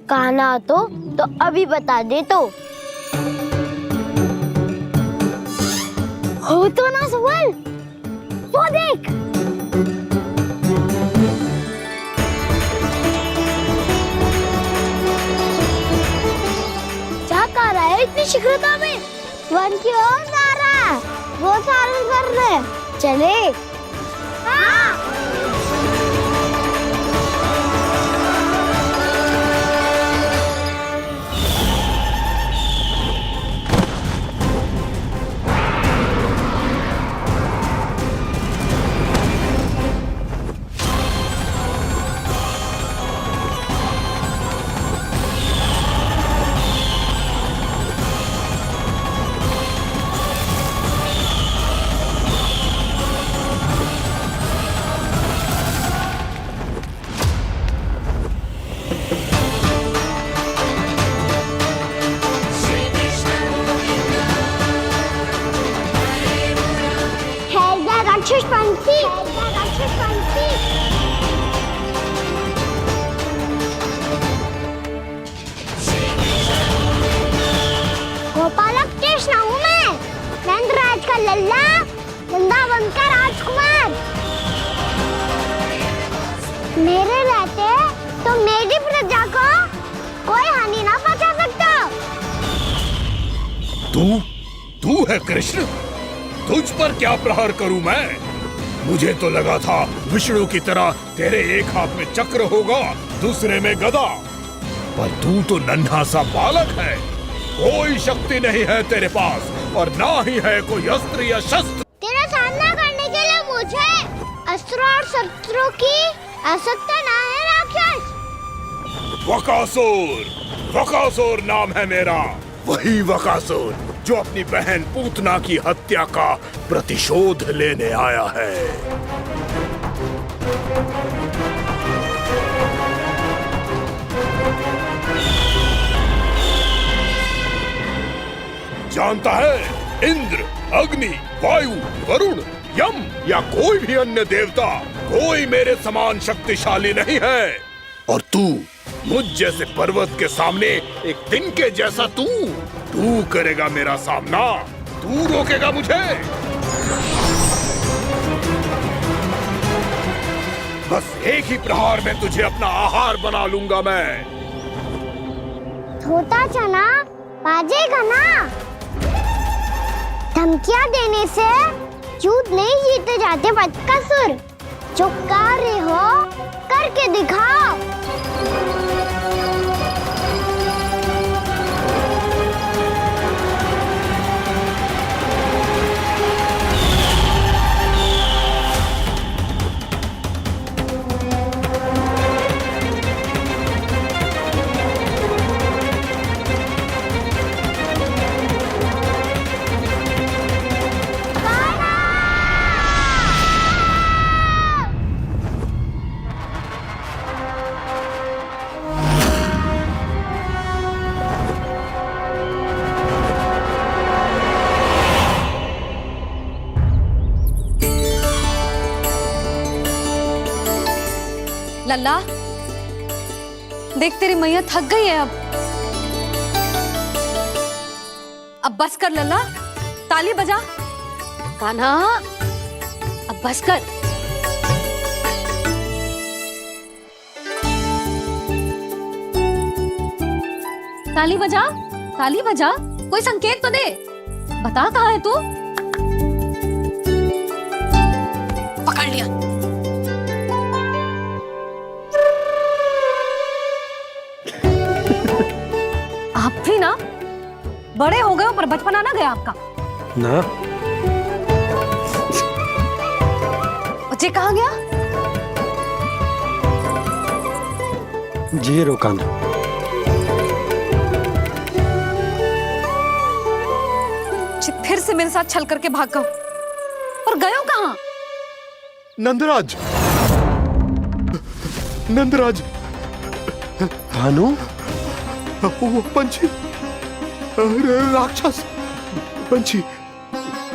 Speaker 5: कहना तो अभी बता दे तो। हो तो ना सवाल, वो देख। क्या कर रहा है इतनी शीघ्रता में? वन की ओर जा रहा है, वो सारे कर रहे। चले। हाँ। राक्षस पंछी, राक्षस पंछी। गोपालक कृष्ण हूँ मैं लल्ला गंदा बनकर राजकुमार। मेरे रहते तो मेरी प्रजा को कोई हानि ना पहुंचा सकता।
Speaker 12: तू है कृष्ण? तुझ पर क्या प्रहार करूं मैं? मुझे तो लगा था विष्णु की तरह तेरे एक हाथ में चक्र होगा, दूसरे में गदा, पर तू तो नन्हा सा बालक है। कोई शक्ति नहीं है तेरे पास और ना ही है कोई अस्त्र या शस्त्र।
Speaker 5: तेरा सामना करने के लिए मुझे अस्त्रों और शस्त्रों की आवश्यकता ना है राक्षस।
Speaker 12: वकासुर नाम है मेरा, वही वकासुर जो अपनी बहन पूतना की हत्या का प्रतिशोध लेने आया है। जानता है, इंद्र, अग्नि, वायु, वरुण, यम या कोई भी अन्य देवता कोई मेरे समान शक्तिशाली नहीं है। और तू मुझ जैसे पर्वत के सामने एक तिनके जैसा तू करेगा मेरा सामना? तू रोकेगा मुझे? बस एक ही प्रहार में तुझे अपना आहार बना लूंगा मैं।
Speaker 5: छोटा चना बाजेगा ना। धमकियां देने से युद्ध नहीं जीते जाते बदकसूर। जो कार्य हो करके दिखाओ।
Speaker 6: लल्ला देख तेरी मैया थक गई है अब बस कर लल्ला, ताली बजा।
Speaker 1: कान्हा अब बस कर।
Speaker 6: ताली बजा, ताली बजा, कोई संकेत तो दे, बता कहाँ है तू? पकड़ लिया। आप भी ना बड़े हो गए हो पर बचपना ना गया आपका
Speaker 4: ना।
Speaker 6: बच्चे कहाँ गया?
Speaker 4: जी रोकाना।
Speaker 6: फिर से मेरे साथ छल करके भाग गए और गए हो कहाँ?
Speaker 12: नंदराज, नंदराज।
Speaker 4: भानु,
Speaker 12: वो पंछी, राक्षस पंछी,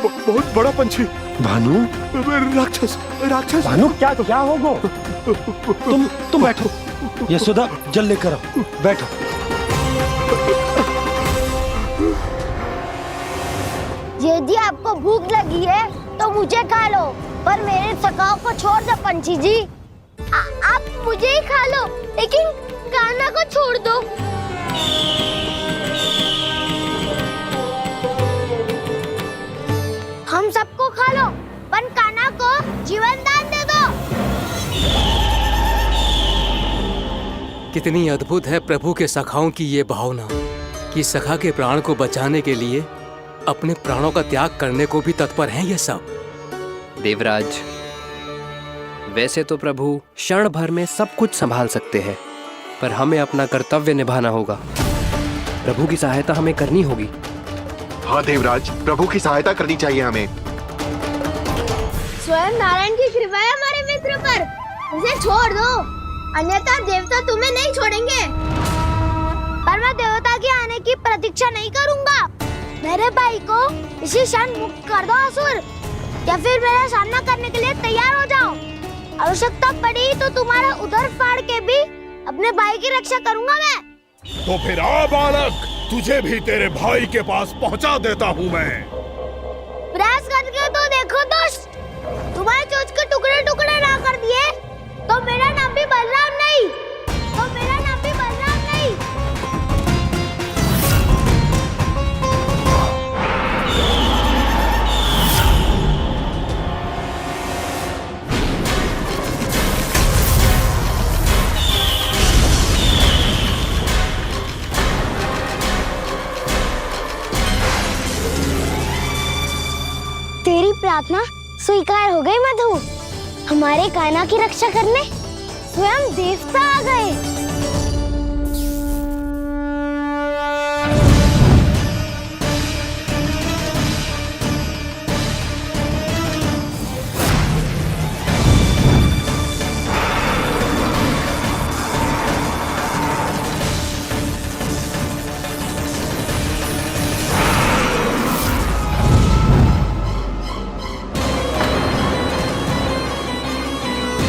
Speaker 12: बहुत बड़ा पंछी।
Speaker 4: भानु,
Speaker 12: राक्षस, राक्षस।
Speaker 4: भानु क्या होगा? तुम बैठो, यशोदा जल लेकर आओ, बैठो।
Speaker 5: यदि आपको भूख लगी है तो मुझे खा लो, पर मेरे सखाओं को छोड़ दो पंछी जी। आप मुझे ही खा लो, लेकिन कान्हा को छोड़ दो। हम सबको खा लो, पर कान्हा को जीवन दान दे दो।
Speaker 13: कितनी अद्भुत है प्रभु के सखाओं की ये भावना कि सखा के प्राण को बचाने के लिए अपने प्राणों का त्याग करने को भी तत्पर हैं ये सब।
Speaker 14: देवराज, वैसे तो प्रभु क्षण भर में सब कुछ संभाल सकते हैं, पर हमें अपना कर्तव्य निभाना होगा। प्रभु की सहायता हमें करनी होगी।
Speaker 15: हाँ देवराज, प्रभु की सहायता करनी चाहिए हमें।
Speaker 5: स्वयं नारायण की कृपा है हमारे मित्र पर, उसे छोड़ दो, अन्यथा देवता तुम्हें नहीं छोड़ेंगे। पर मैं देवता के आने की प्रतीक्षा नहीं करूंगा। मेरे भाई को इसी क्षण मुक्त कर दो असुर, या फिर मेरा सामना करने के लिए तैयार हो जाओ। आवश्यकता पड़ी तो तुम्हारा उदर फाड़ के भी अपने भाई की रक्षा करूंगा मैं।
Speaker 12: तो फिर आ बालक, तुझे भी तेरे भाई के पास पहुंचा देता हूँ मैं।
Speaker 5: प्रयास करके तो देखो दोस्त, तुम्हारे चोंच के टुकड़े टुकड़े ना कर दिए तो मेरा नाम भी बलराम नहीं, तो मेरा नाम भी बलराम नहीं। तेरी प्रार्थना स्वीकार हो गई मधु। हमारे कान्हा की रक्षा करने स्वयं देवता आ गए।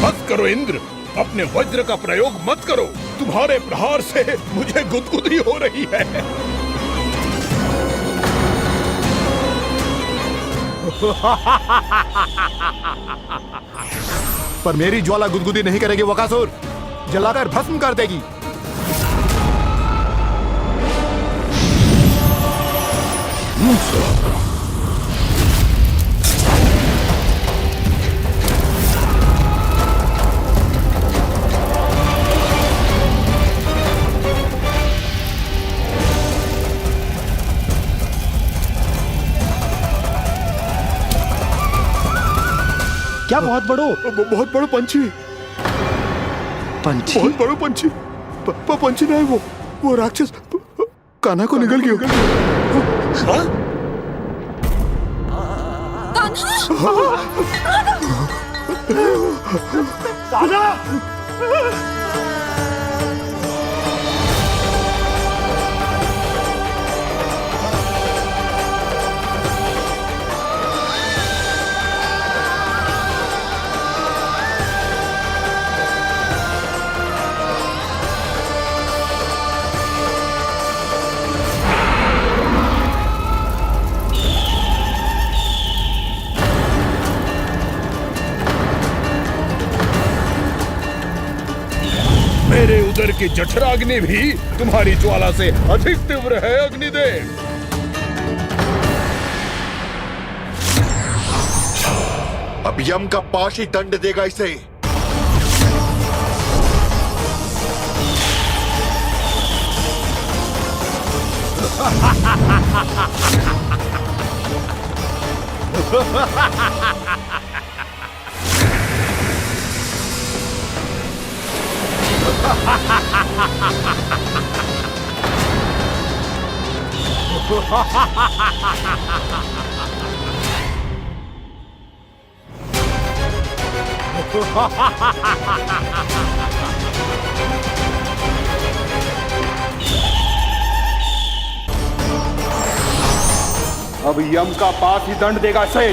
Speaker 12: बस करो इंद्र, अपने वज्र का प्रयोग मत करो। तुम्हारे प्रहार से मुझे गुदगुदी हो रही है।
Speaker 15: पर मेरी ज्वाला गुदगुदी नहीं करेगी वकासुर, जलाकर भस्म कर देगी।
Speaker 4: क्या बहुत बड़ो?
Speaker 15: बहुत बड़ो पंछी।
Speaker 4: पंछी?
Speaker 15: बहुत बड़ो पंछी। पंछी नहीं, वो राक्षस कान्हा को निगल गया।
Speaker 12: हाँ?
Speaker 15: कान्हा!
Speaker 12: मेरे उदर की जठराग्नि भी तुम्हारी ज्वाला से अधिक तीव्र है अग्निदेव।
Speaker 15: अब यम का पाश ही दंड देगा इसे।
Speaker 11: अब यम का पास ही दंड देगा इसे।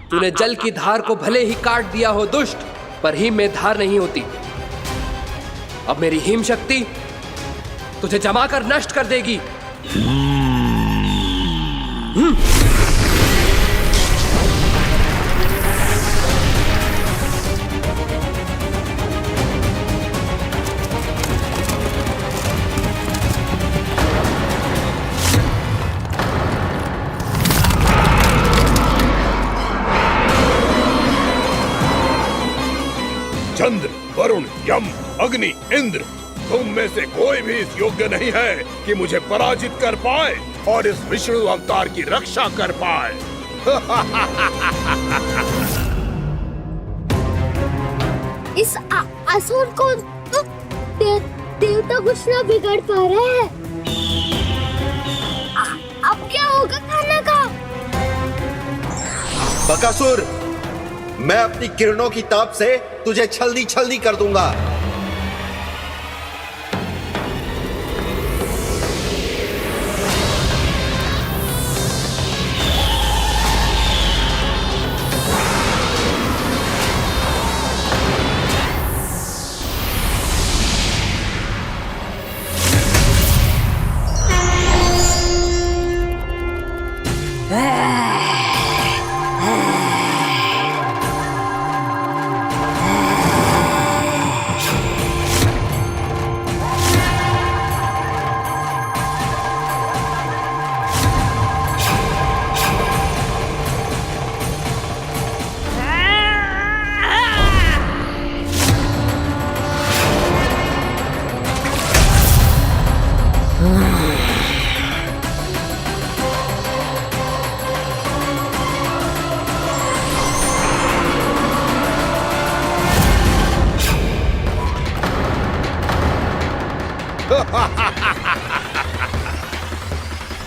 Speaker 14: तूने जल की धार को भले ही काट दिया हो दुष्ट, पर हिम में धार नहीं होती। अब मेरी हिम शक्ति तुझे जमाकर नष्ट कर देगी।
Speaker 12: चंद्र, वरुण, यम, अग्नि, इंद्र, तुम में से कोई भी इस योग्य नहीं है कि मुझे पराजित कर पाए और इस विष्णु अवतार की रक्षा कर पाए।
Speaker 5: इस असुर को तो देवता कुछ ना बिगाड़ पा रहे हैं। अब क्या होगा कान्हा का?
Speaker 15: बकासुर, मैं अपनी किरणों की ताप से
Speaker 16: तुझे छल्दी छल्दी कर दूंगा।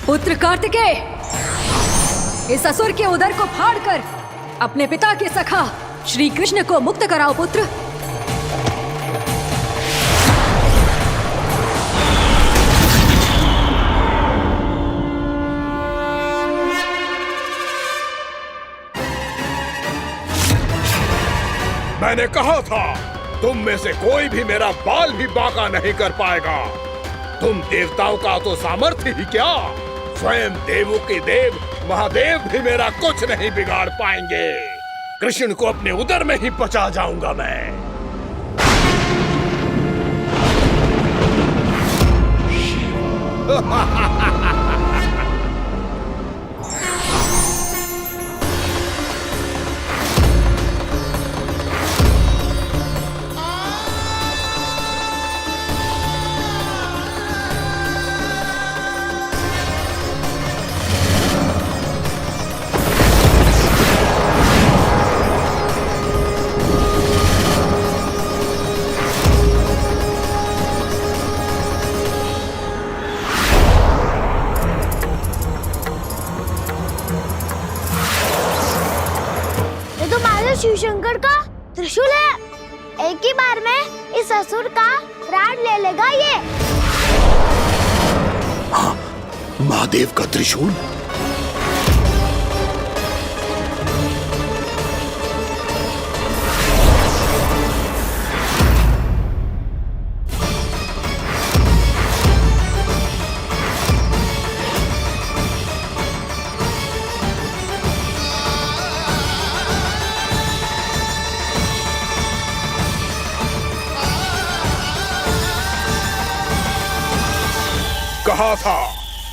Speaker 6: पुत्र कार्तिकेय, इस असुर के उदर को फाड़कर अपने पिता के सखा श्री कृष्ण को मुक्त कराओ पुत्र।
Speaker 12: मैंने कहा था तुम में से कोई भी मेरा बाल भी बांका नहीं कर पाएगा। तुम देवताओं का तो सामर्थ्य ही क्या, स्वयं देवों के देव महादेव भी मेरा कुछ नहीं बिगाड़ पाएंगे। कृष्ण को अपने उदर में ही पचा जाऊंगा मैं।
Speaker 5: शिव शंकर का त्रिशूल है। एक ही बार में इस असुर का प्राण ले लेगा ये।
Speaker 12: हाँ, महादेव का त्रिशूल।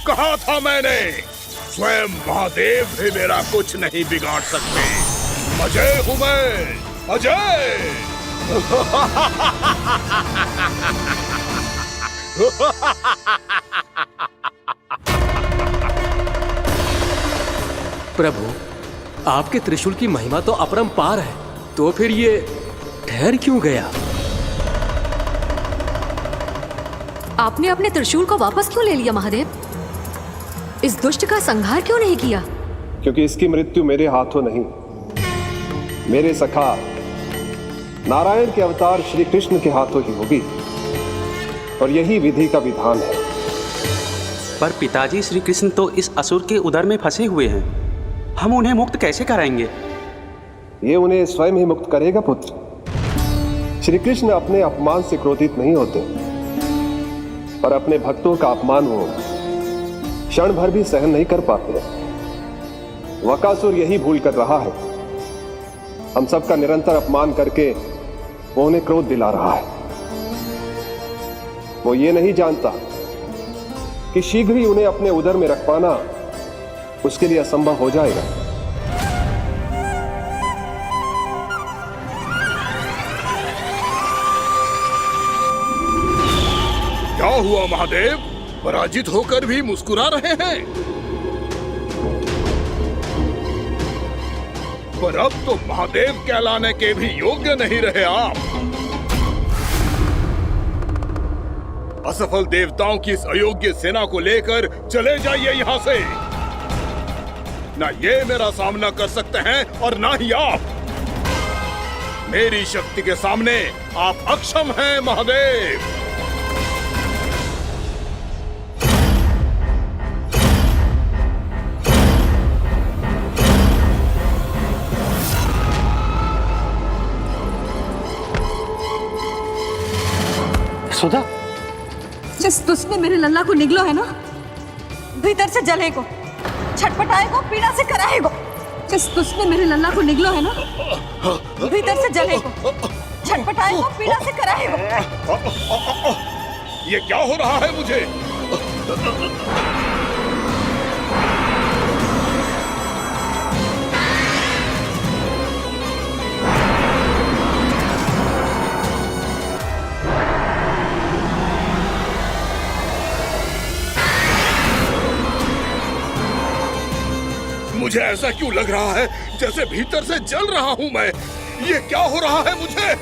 Speaker 12: कहा था मैंने, स्वयं महादेव भी मेरा कुछ नहीं बिगाड़ सकते। अजय हूं मैं, अजय।
Speaker 13: प्रभु, आपके त्रिशूल की महिमा तो अपरंपार है, तो फिर ये ठहर क्यों गया?
Speaker 6: आपने अपने त्रिशूल को वापस क्यों ले लिया महादेव? इस दुष्ट का संहार क्यों नहीं किया?
Speaker 17: क्योंकि इसकी मृत्यु मेरे हाथों नहीं, मेरे सखा नारायण के अवतार श्री कृष्ण के हाथों ही होगी, और यही विधि का विधान है।
Speaker 18: पर पिताजी, श्री कृष्ण तो इस असुर के उदर में फंसे हुए हैं, हम उन्हें मुक्त कैसे कराएंगे?
Speaker 17: ये उन्हें स्वयं ही मुक्त करेगा पुत्र। श्री कृष्ण अपने अपमान से क्रोधित नहीं होते, पर अपने भक्तों का अपमान वो क्षण भर भी सहन नहीं कर पाते। वकासुर यही भूल कर रहा है, हम सबका निरंतर अपमान करके वो उन्हें क्रोध दिला रहा है। वो ये नहीं जानता कि शीघ्र ही उन्हें अपने उदर में रख पाना उसके लिए असंभव हो जाएगा।
Speaker 12: क्या हुआ महादेव, पराजित होकर भी मुस्कुरा रहे हैं? पर अब तो महादेव कहलाने के भी योग्य नहीं रहे आप। असफल देवताओं की इस अयोग्य सेना को लेकर चले जाइए यहाँ से। ना ये मेरा सामना कर सकते हैं और ना ही आप। मेरी शक्ति के सामने आप अक्षम हैं महादेव।
Speaker 4: सुधा,
Speaker 6: जिस दुष्ट ने मेरे लल्ला को निगलो है ना, भीतर से जलेगो, छटपटाएगो, पीड़ा से कराएगो। जिस दुष्ट ने मेरे लल्ला को निगलो है ना, भीतर से जलेगो, छटपटाएगो, पीड़ा से कराएगो।
Speaker 12: ये क्या हो रहा है मुझे? मुझे ऐसा क्यों लग रहा है जैसे भीतर से जल रहा हूं मैं? ये क्या हो रहा है मुझे?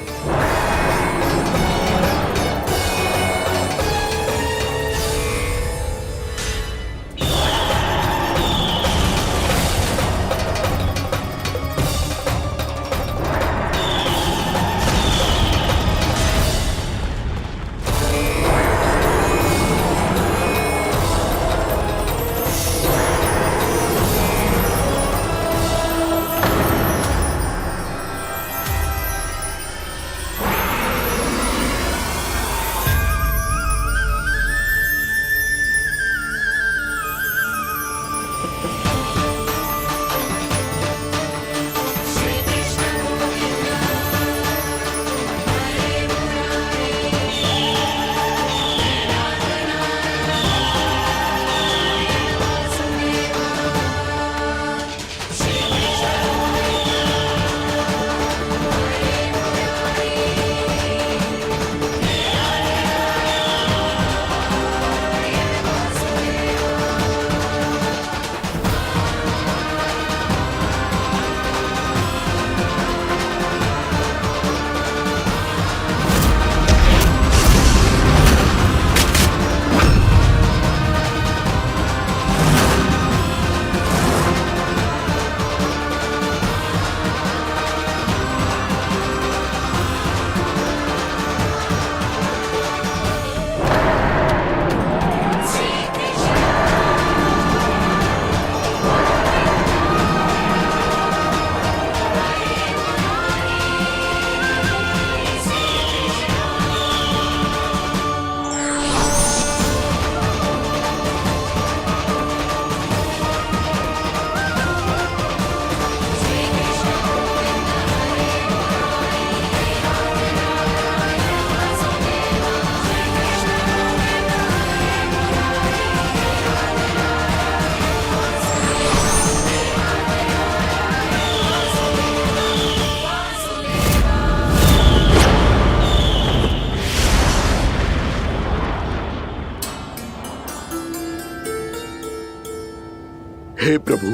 Speaker 12: हे प्रभु,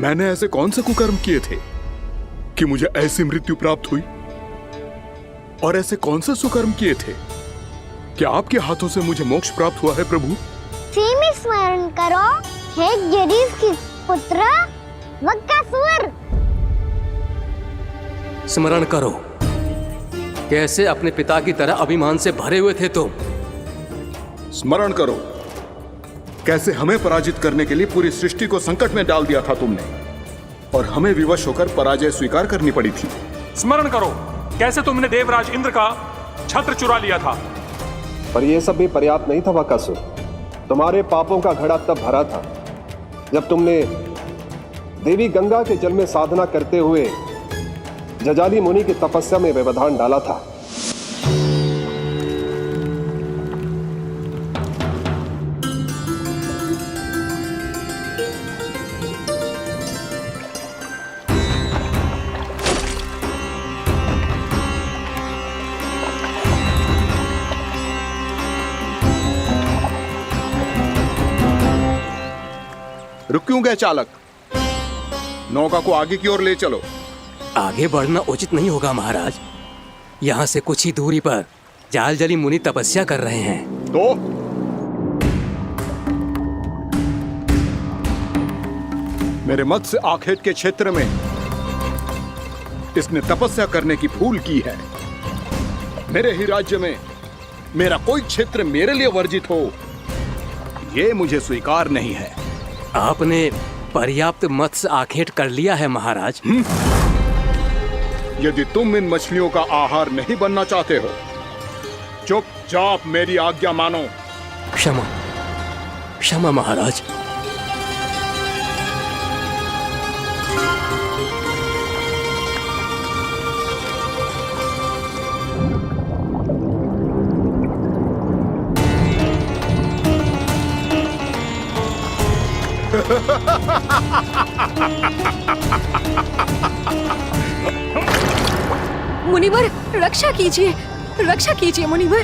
Speaker 12: मैंने ऐसे कौन से कुकर्म किए थे कि मुझे ऐसी मृत्यु प्राप्त हुई? और ऐसे कौन से सुकर्म किए थे कि आपके हाथों से मुझे मोक्ष प्राप्त हुआ है प्रभु?
Speaker 5: में स्मरण करो, हे जरीफ की पुत्र वक्कासुर।
Speaker 13: स्मरण करो, कैसे अपने पिता की तरह अभिमान से भरे हुए थे तुम।
Speaker 12: स्मरण करो, कैसे हमें पराजित करने के लिए पूरी सृष्टि को संकट में डाल दिया था तुमने, और हमें विवश होकर पराजय स्वीकार करनी पड़ी थी।
Speaker 11: स्मरण करो, कैसे तुमने देवराज इंद्र का छत्र चुरा लिया था।
Speaker 17: पर यह सब भी पर्याप्त नहीं था वक्कासुर। तुम्हारे पापों का घड़ा तब भरा था जब तुमने देवी गंगा के जल में साधना करते हुए जजाली मुनि की तपस्या में व्यवधान डाला था।
Speaker 12: रुक क्यों गए चालक? नौका को आगे की ओर ले चलो।
Speaker 13: आगे बढ़ना उचित नहीं होगा महाराज। यहाँ से कुछ ही दूरी पर जालजली मुनि तपस्या कर रहे हैं।
Speaker 12: तो मेरे मत्स्य आखेट के क्षेत्र में इसने तपस्या करने की भूल की है। मेरे ही राज्य में मेरा कोई क्षेत्र मेरे लिए वर्जित हो, ये मुझे स्वीकार नहीं है।
Speaker 13: आपने पर्याप्त मत्स्य आखेट कर लिया है महाराज।
Speaker 12: यदि तुम इन मछलियों का आहार नहीं बनना चाहते हो, चुपचाप मेरी आज्ञा मानो।
Speaker 13: क्षमा, क्षमा महाराज।
Speaker 6: मुनिवर, रक्षा कीजिए, रक्षा कीजिए मुनिवर,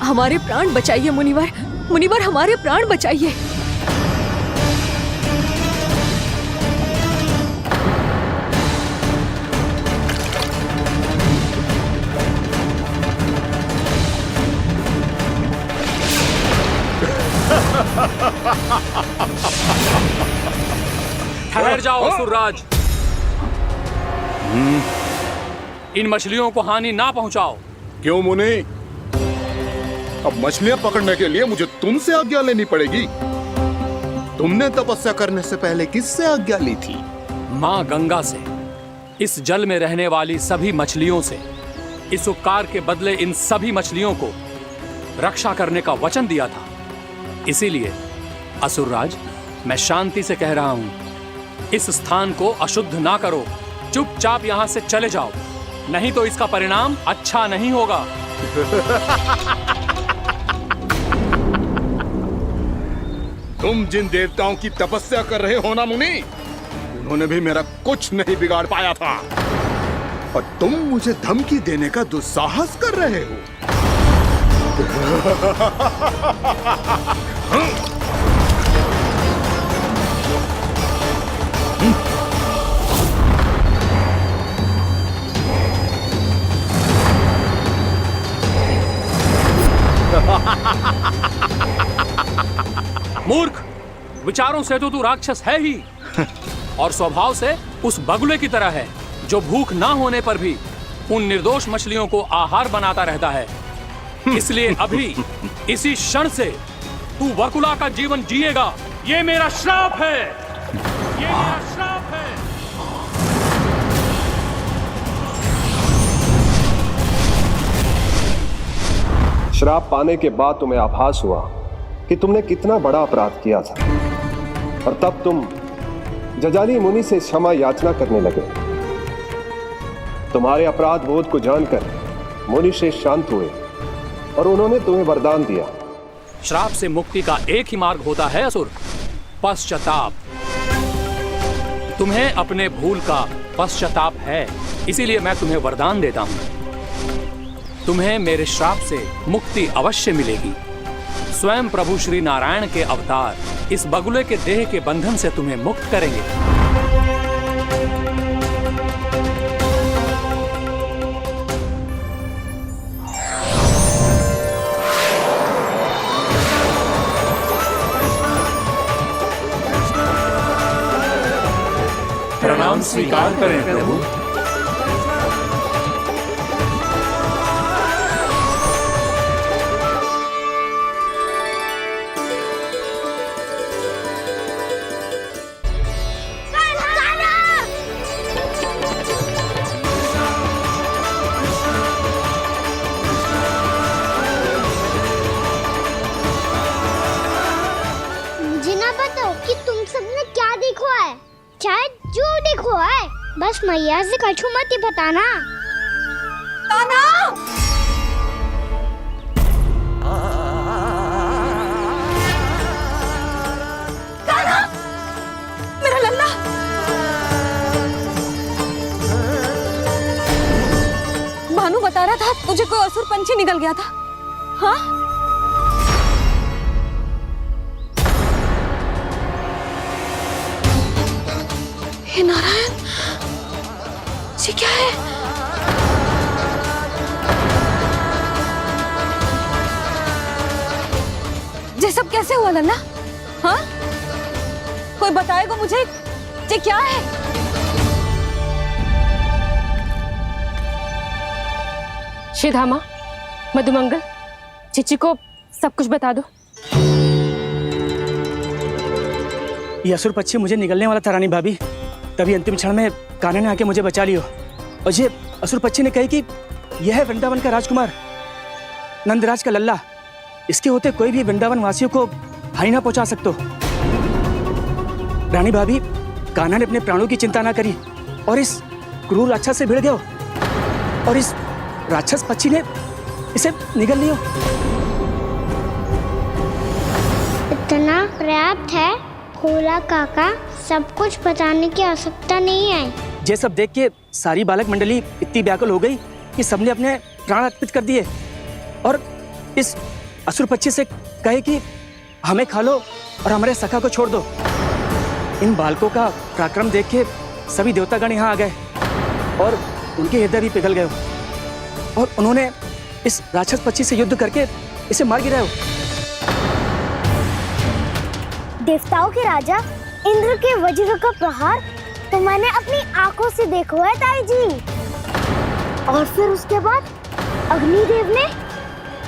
Speaker 6: हमारे प्राण बचाइए मुनिवर, मुनिवर हमारे प्राण बचाइए।
Speaker 11: ठहर जाओ असुरराज। इन मछलियों को हानि ना पहुंचाओ।
Speaker 12: क्यों मुनि? अब मछलियां पकड़ने के लिए मुझे तुमसे आज्ञा लेनी पड़ेगी। तुमने तपस्या करने से पहले किससे आज्ञा ली थी?
Speaker 11: माँ गंगा से, इस जल में रहने वाली सभी मछलियों से। इस उपकार के बदले इन सभी मछलियों को रक्षा करने का वचन दिया था। इसीलिए असुरराज, मैं शांति से कह रहा हूं, इस स्थान को अशुद्ध ना करो। चुपचाप यहां से चले जाओ, नहीं तो इसका परिणाम अच्छा नहीं होगा।
Speaker 12: तुम जिन देवताओं की तपस्या कर रहे हो ना मुनि, उन्होंने भी मेरा कुछ नहीं बिगाड़ पाया था, और तुम मुझे धमकी देने का दुस्साहस कर रहे हो।
Speaker 11: मूर्ख, विचारों से तो तू राक्षस है ही, और स्वभाव से उस बगुले की तरह है जो भूख ना होने पर भी उन निर्दोष मछलियों को आहार बनाता रहता है। इसलिए अभी इसी क्षण से तू वकुला का जीवन जिएगा। ये मेरा श्राप है, ये मेरा श्राप है।
Speaker 17: श्राप पाने के बाद तुम्हें आभास हुआ कि तुमने कितना बड़ा अपराध किया था, और तब तुम जजाली मुनि से क्षमा याचना करने लगे। तुम्हारे अपराध बोध को जानकर मुनि से शांत हुए और उन्होंने तुम्हें वरदान दिया।
Speaker 11: श्राप से मुक्ति का एक ही मार्ग होता है असुर, पश्चाताप। तुम्हें अपने भूल का पश्चाताप है, इसीलिए मैं तुम्हें वरदान देता हूं। तुम्हें मेरे श्राप से मुक्ति अवश्य मिलेगी। स्वयं प्रभु श्री नारायण के अवतार इस बगुले के देह के बंधन से तुम्हें मुक्त करेंगे। प्रणाम स्वीकार करें प्रभु।
Speaker 5: बस मैया से कछु मत ही बताना।
Speaker 6: कान्हा! कान्हा! मेरा लल्ला! भानु बता रहा था तुझे कोई असुर पंछी निकल गया था। हाँ? हे नारायण, ये क्या है? ये सब कैसे हुआ लल्ला? हाँ? कोई बताएगा मुझे ये क्या है? श्रीधामा, मधुमंगल, चिची को सब कुछ बता दो।
Speaker 19: ये असुर पक्षी मुझे निगलने वाला था रानी भाभी, तभी अंतिम क्षण में कान्हा ने आके मुझे बचा लियो। और ये असुर पक्षी ने कही कि यह है वृंदावन का राजकुमार, नंदराज का लल्ला। इसके होते कोई भी वृंदावन वासियों को हानि ना पहुंचा सकते। रानी भाभी, कान्हा ने अपने प्राणों की चिंता ना करी और इस क्रूर राक्षस से भिड़ गयो और इस राक्षस पक्षी ने इसे निगल लियो।
Speaker 5: इतना पर्याप्त है भोला काका, सब कुछ बताने की आवश्यकता नहीं है।
Speaker 19: ये सब देख के सारी बालक मंडली इतनी व्याकुल हो गई कि सबने अपने प्राण अर्पित कर दिए और इस असुर पक्षी से कहे कि हमें खा लो और हमारे सखा को छोड़ दो। इन बालकों का पराक्रम देख के सभी देवतागण यहाँ आ गए और उनके हृदय भी पिघल गए और उन्होंने इस राक्षस पक्षी से युद्ध करके इसे मार गिराया।
Speaker 5: देवताओं के राजा इंद्र के वज्र का प्रहार तो मैंने अपनी आंखों से देखा है ताई जी। और फिर उसके बाद अग्निदेव ने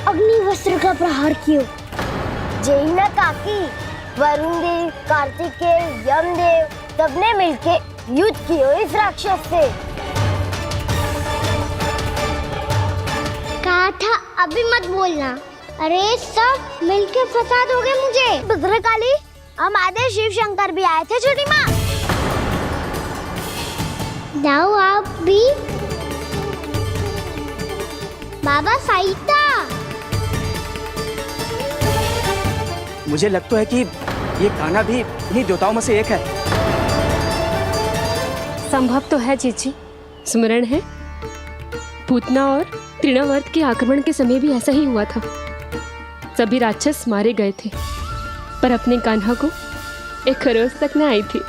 Speaker 5: अग्निवस्त्र का प्रहार किया। जय ना काकी, वरुण देव, कार्तिकेय, यमदेव सबने मिलके युद्ध किया इस राक्षस से। कहा था अभी मत बोलना। अरे सब मिलके फंसा दोगे मुझे। भद्रकाली, हमारे शिव शंकर भी आए थे छोटी माँ। जाओ आप भी। बाबा साईता,
Speaker 19: मुझे लगता है कि ये कान्हा भी इन्हीं देवताओं में से एक है।
Speaker 6: संभव तो है चीची। स्मरण है, पूतना और तृणावर्त के आक्रमण के समय भी ऐसा ही हुआ था। सभी राक्षस मारे गए थे पर अपने कान्हा को एक खरोच तक न आई थी।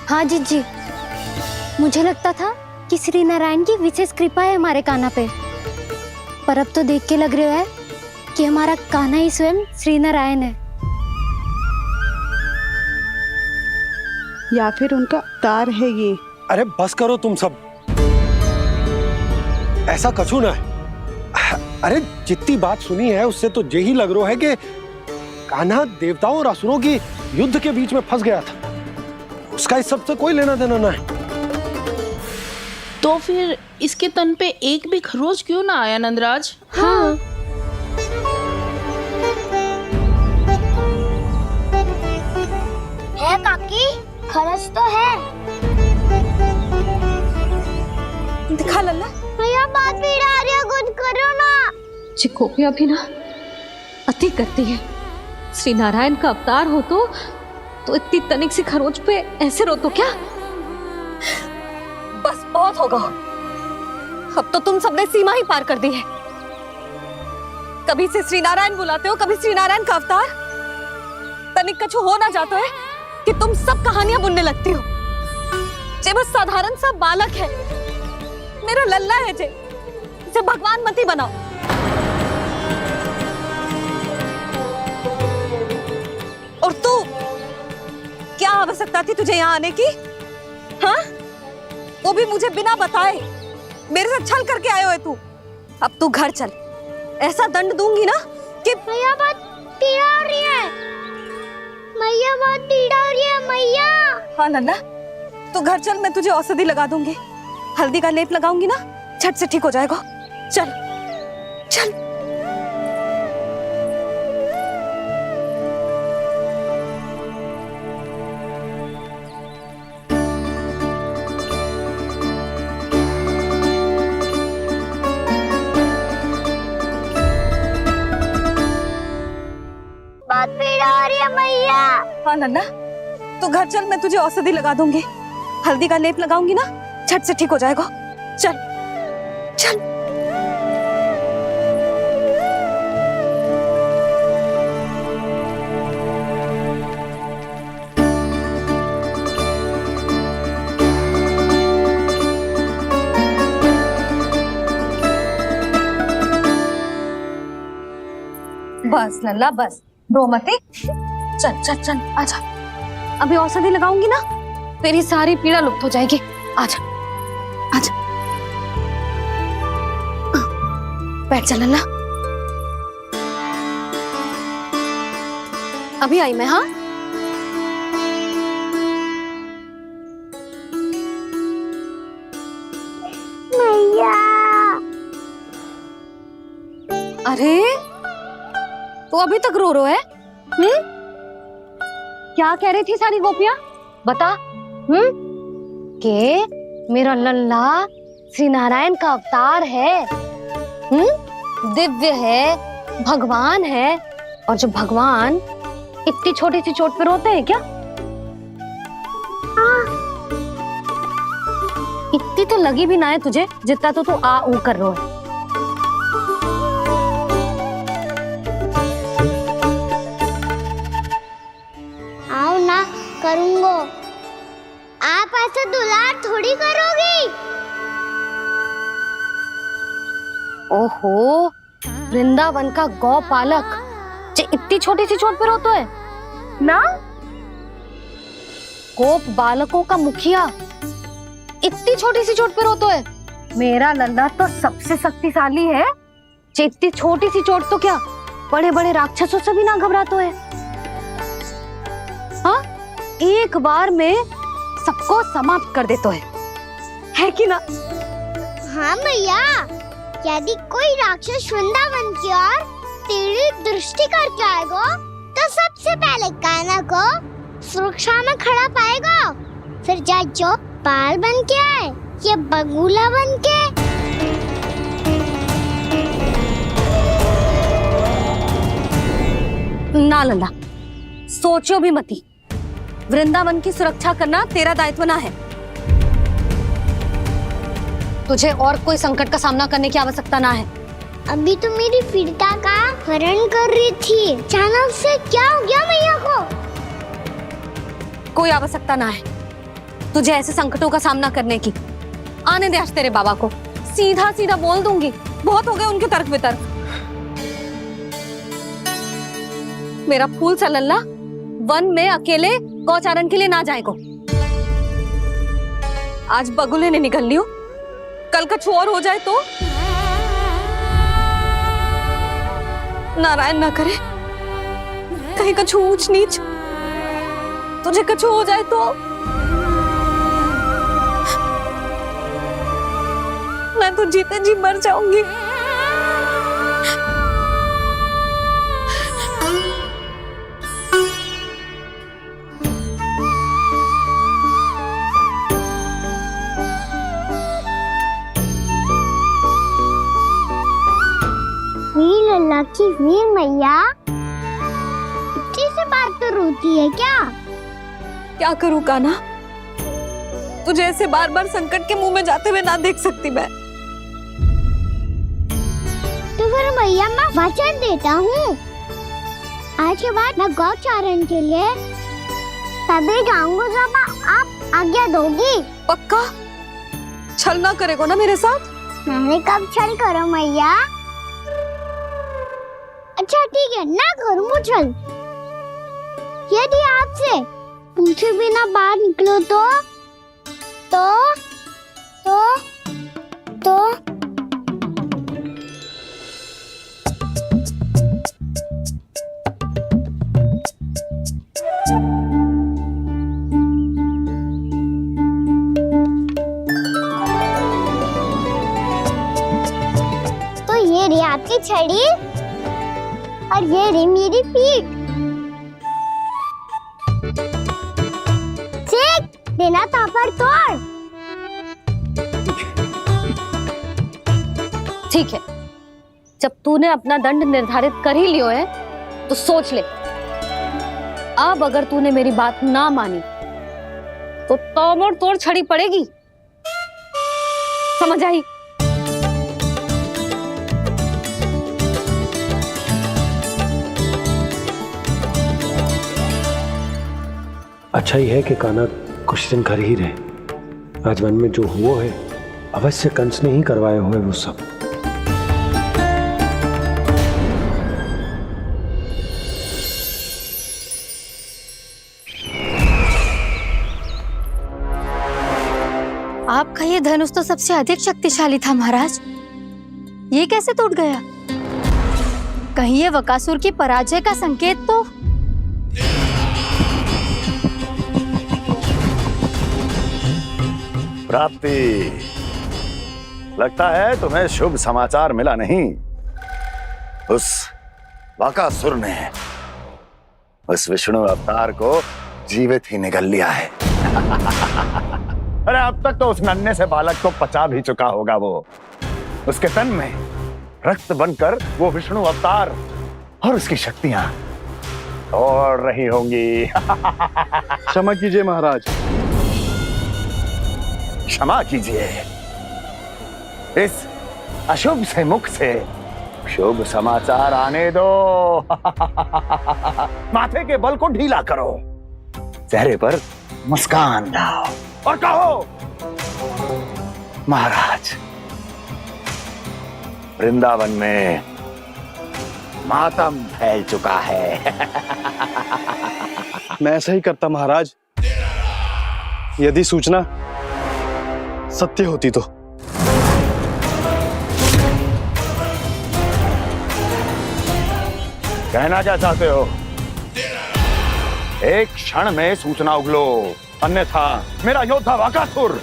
Speaker 5: हाँ जीजी, मुझे लगता था कि श्री नारायण की विशेष कृपा है हमारे कान्हा पे, पर अब तो देख के लग रहा है कि हमारा कान्हा ही स्वयं श्री नारायण है।
Speaker 20: या फिर उनका अवतार है ये।
Speaker 4: अरे बस करो तुम सब, ऐसा कछु ना है। अरे जितनी बात सुनी है उससे तो यही लग रहा है कि कान्हा देवताओं और असुरों की युद्ध के बीच में फंस गया था। उसका इस सबसे कोई लेना देना ना है।
Speaker 7: तो फिर इसके तन पे एक भी खरोच क्यों ना आया नंदराज?
Speaker 6: हाँ,
Speaker 5: है काकी, खरच तो है।
Speaker 6: दिखा लल्ला।
Speaker 5: भैया बात पीड़ा आ रही है, कुछ करो ना।
Speaker 1: चिकोपिया भी ना अति करती है। श्री नारायण का अवतार हो तो इतनी तनिक सी खरोच पे ऐसे रो तो क्या?
Speaker 6: बस बहुत होगा। अब तो तुम सबने सीमा ही पार कर दी है। कभी से श्री नारायण बुलाते हो, कभी श्री नारायण का अवतार। तनिक कछु हो ना जाता है कि तुम सब कहानियां बुनने लगती हो। जे बस साधारण सा बालक है, मेरा लल्ला है जे भगवान मती बनाओ। और तू, क्या आवश्यकता थी तुझे यहाँ आने की? हाँ, वो भी मुझे बिना बताए। मेरे साथ छल करके आयो है तू। अब तू घर चल, ऐसा दंड दूंगी ना कि
Speaker 5: मैया बहुत पीड़ा हो रही है। मैया बहुत पीड़ा हो रही है मैया।
Speaker 6: हाँ नन्ना, तू घर चल, मैं तुझे औषधि लगा दूंगी। हल्दी का लेप लगाऊंगी ना, झट से ठीक हो जाएगा। चल चल।
Speaker 5: बहुत पीड़ा हो रही है मैया।
Speaker 6: हाँ नन्ना, तू घर चल, मैं तुझे औषधि लगा दूंगी। हल्दी का लेप लगाऊंगी ना, झट से ठीक हो जाएगा। चल चल। बस लल्ला बस, रो मत। चल चल चल, आजा। अभी औषधि लगाऊंगी ना, तेरी सारी पीड़ा लुप्त हो जाएगी। आजा आजा। बैठ जा लल्ला। अभी आई मैं। हाँ
Speaker 5: मैया।
Speaker 6: अरे तू अभी तक रो है? क्या कह रही थी सारी गोपियां? बता। के मेरा लल्ला श्री नारायण का अवतार है, दिव्य है, भगवान है। और जब भगवान इतनी छोटी सी चोट पे रोते हैं क्या? इतनी तो लगी भी ना है तुझे जितना तो तू आ ऊ कर रो है।
Speaker 5: आओ ना करूंगो। आप ऐसा दुलार थोड़ी करोगी।
Speaker 6: ओहो, वृंदावन का गौपालक जो इतनी छोटी सी चोट पे रोता है ना? गोप बालकों का मुखिया इतनी छोटी सी चोट पे रोता है? मेरा लल्ला तो सबसे शक्तिशाली है। इतनी छोटी सी चोट तो क्या बड़े बड़े राक्षसों से भी ना घबराता है। हाँ, एक बार में सबको समाप्त कर देता है कि ना?
Speaker 5: हाँ मैया, यदि कोई राक्षस वृंदावन की ओर टेढ़ी दृष्टि करके आएगा तो सबसे पहले कान्हा को सुरक्षा में खड़ा पाएगा, फिर चाहे जो बाल बन के आए या बगुला बन के।
Speaker 6: ना लल्ला, सोचो भी मती। वृंदावन की सुरक्षा करना तेरा दायित्व ना है। तुझे और कोई संकट का सामना करने की आवश्यकता ना है।
Speaker 5: अभी तो मेरी पीड़िता का हरण कर रही थी, अचानक से क्या हो गया मैया को?
Speaker 6: कोई आवश्यकता ना है तुझे ऐसे संकटों का सामना करने की। आने दे आज तेरे बाबा को, सीधा सीधा बोल दूंगी। बहुत हो गए उनके तर्क वितर्क। मेरा फूल सा लल्ला वन में अकेले गौचारण के लिए ना जाए को। आज बगुले ने निकल लियो, कल का छोर हो जाए तो? नारायण ना करे कहीं कछु ऊंच नीच तुझे कछु हो जाए तो? मैं तो जीते जी मर जाऊंगी।
Speaker 5: लल्ला की वीर मैया इतनी सी बात तो रोती है क्या?
Speaker 6: क्या करूं कान्हा, तुझे ऐसे बार बार संकट के मुंह में जाते हुए ना देख सकती मैं।
Speaker 5: तो फिर मैया मैं वचन देता हूँ, आज के बाद मैं गौचारण के लिए तभी जाऊंगा जब आप आज्ञा दोगी।
Speaker 6: पक्का? छल ना करेगा ना मेरे साथ?
Speaker 5: मैंने कब छल करो मैया? अच्छा ठीक है, ना करूँ छल। यदि आपसे पूछे बिना बाहर निकलो तो ये रही आपकी छड़ी और ये रही मेरी पीठ। ठीक देना तापर तोड़।
Speaker 6: ठीक है, जब तूने अपना दंड निर्धारित कर ही लियो है तो सोच ले, अब अगर तूने मेरी बात ना मानी तो तोड़ तोड़ छड़ी पड़ेगी। समझ आई?
Speaker 4: अच्छा ही है कि कान्हा कुछ दिन घर ही रहे। आज वन में जो हुआ है अवश्य कंस ने ही करवाए हुए वो सब।
Speaker 9: आपका ये धनुष तो सबसे अधिक शक्तिशाली था महाराज। ये कैसे टूट गया? कहीं ये बकासुर की पराजय का संकेत तो?
Speaker 2: प्राप्ति, लगता है तुम्हें शुभ समाचार मिला नहीं। उस बकासुर ने उस विष्णु अवतार को जीवित ही निगल लिया है। अरे अब तक तो उस नन्हे से बालक को पचा भी चुका होगा। वो उसके तन में रक्त बनकर वो विष्णु अवतार और उसकी शक्तियां दौड़ रही होंगी।
Speaker 17: क्षमा कीजिए महाराज।
Speaker 2: क्षमा कीजिए। इस अशुभ से मुख से शुभ समाचार आने दो। माथे के बल को ढीला करो, चेहरे पर मुस्कान लाओ और कहो, महाराज, वृंदावन में मातम फैल चुका है।
Speaker 17: मैं ऐसा ही करता महाराज, यदि सूचना सत्य होती तो।
Speaker 2: कहना क्या चाहते हो? एक क्षण में सूचना उगलो, अन्यथा मेरा योद्धा बकासुर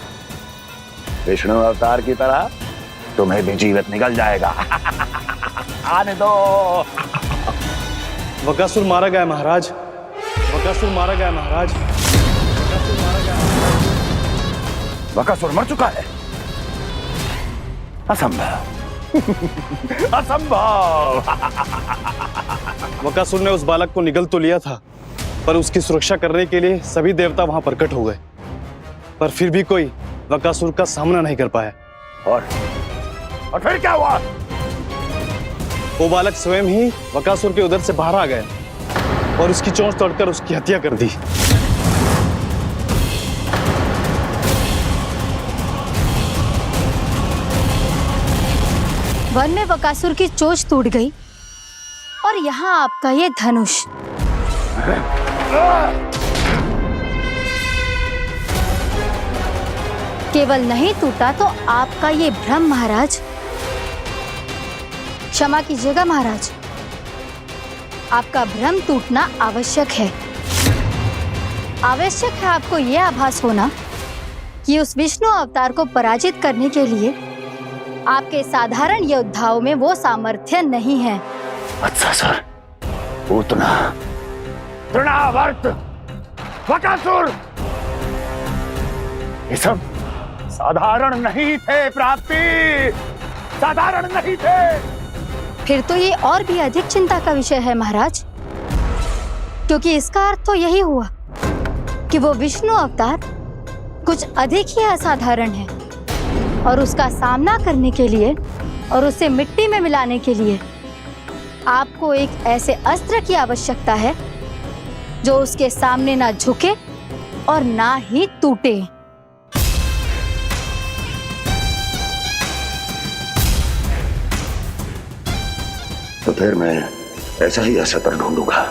Speaker 2: विष्णु अवतार की तरह तुम्हें भी जीवित निकल जाएगा। आने दो।
Speaker 17: बकासुर मारा गया महाराज, बकासुर मारा गया महाराज, बकासुर मारा गया।
Speaker 2: बकासुर मर चुका है? असंभव। असंभव।
Speaker 17: बकासुर ने उस बालक को निगल तो लिया था, पर उसकी सुरक्षा करने के लिए सभी देवता वहां प्रकट हो गए, पर फिर भी कोई बकासुर का सामना नहीं कर पाया।
Speaker 2: और फिर क्या हुआ?
Speaker 17: वो बालक स्वयं ही बकासुर के उदर से बाहर आ गया और उसकी चोंच तोड़कर उसकी हत्या कर दी।
Speaker 9: वन में बकासुर की चोंच टूट गई और यहाँ आपका ये धनुष। केवल नहीं टूटा तो आपका ये भ्रम महाराज। क्षमा कीजिएगा महाराज, आपका भ्रम टूटना आवश्यक है। आवश्यक है आपको यह आभास होना कि उस विष्णु अवतार को पराजित करने के लिए आपके साधारण योद्धाओं में वो सामर्थ्य नहीं है।
Speaker 2: वत्सासुर, पूतना, तृणावर्त, बकासुर, ये सब साधारण नहीं थे प्राप्ति, साधारण नहीं थे।
Speaker 9: फिर तो ये और भी अधिक चिंता का विषय है महाराज, क्योंकि इसका अर्थ तो यही हुआ कि वो विष्णु अवतार कुछ अधिक ही असाधारण है और उसका सामना करने के लिए और उसे मिट्टी में मिलाने के लिए आपको एक ऐसे अस्त्र की आवश्यकता है जो उसके सामने ना झुके और ना ही टूटे।
Speaker 2: तो फिर मैं ऐसा ही अस्त्र ढूंढूंगा,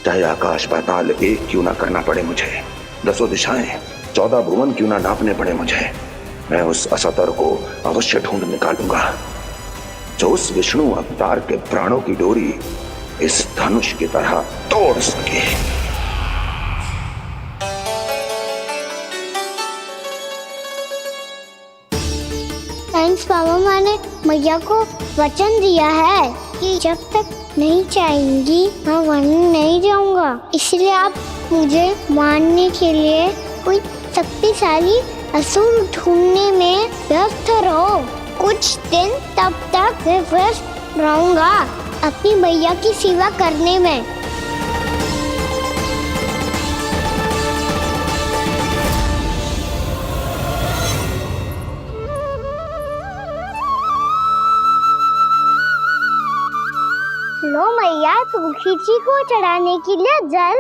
Speaker 2: चाहे आकाश पाताल एक क्यों ना करना पड़े मुझे, 10 दिशाएं 14 भुवन क्यों ना नापने पड़े मुझे। मैं उस अस्त्र को अवश्य ढूंढ निकालूंगा जो उस विष्णु अवतार के प्राणों की डोरी इस धनुष की तरह तोड़ सके।
Speaker 5: थैंक्स पापा, मैंने मैया को वचन दिया है कि जब तक नहीं चाहेंगी मैं वन नहीं जाऊंगा, इसलिए आप मुझे मारने के लिए कोई शक्तिशाली असुर ढूंढने में व्यस्त रहो। कुछ दिन तब तक मैं व्यस्त रहूंगा अपनी मैया की सेवा करने में। लो मैया, तुलसी जी को चढ़ाने के लिए जल।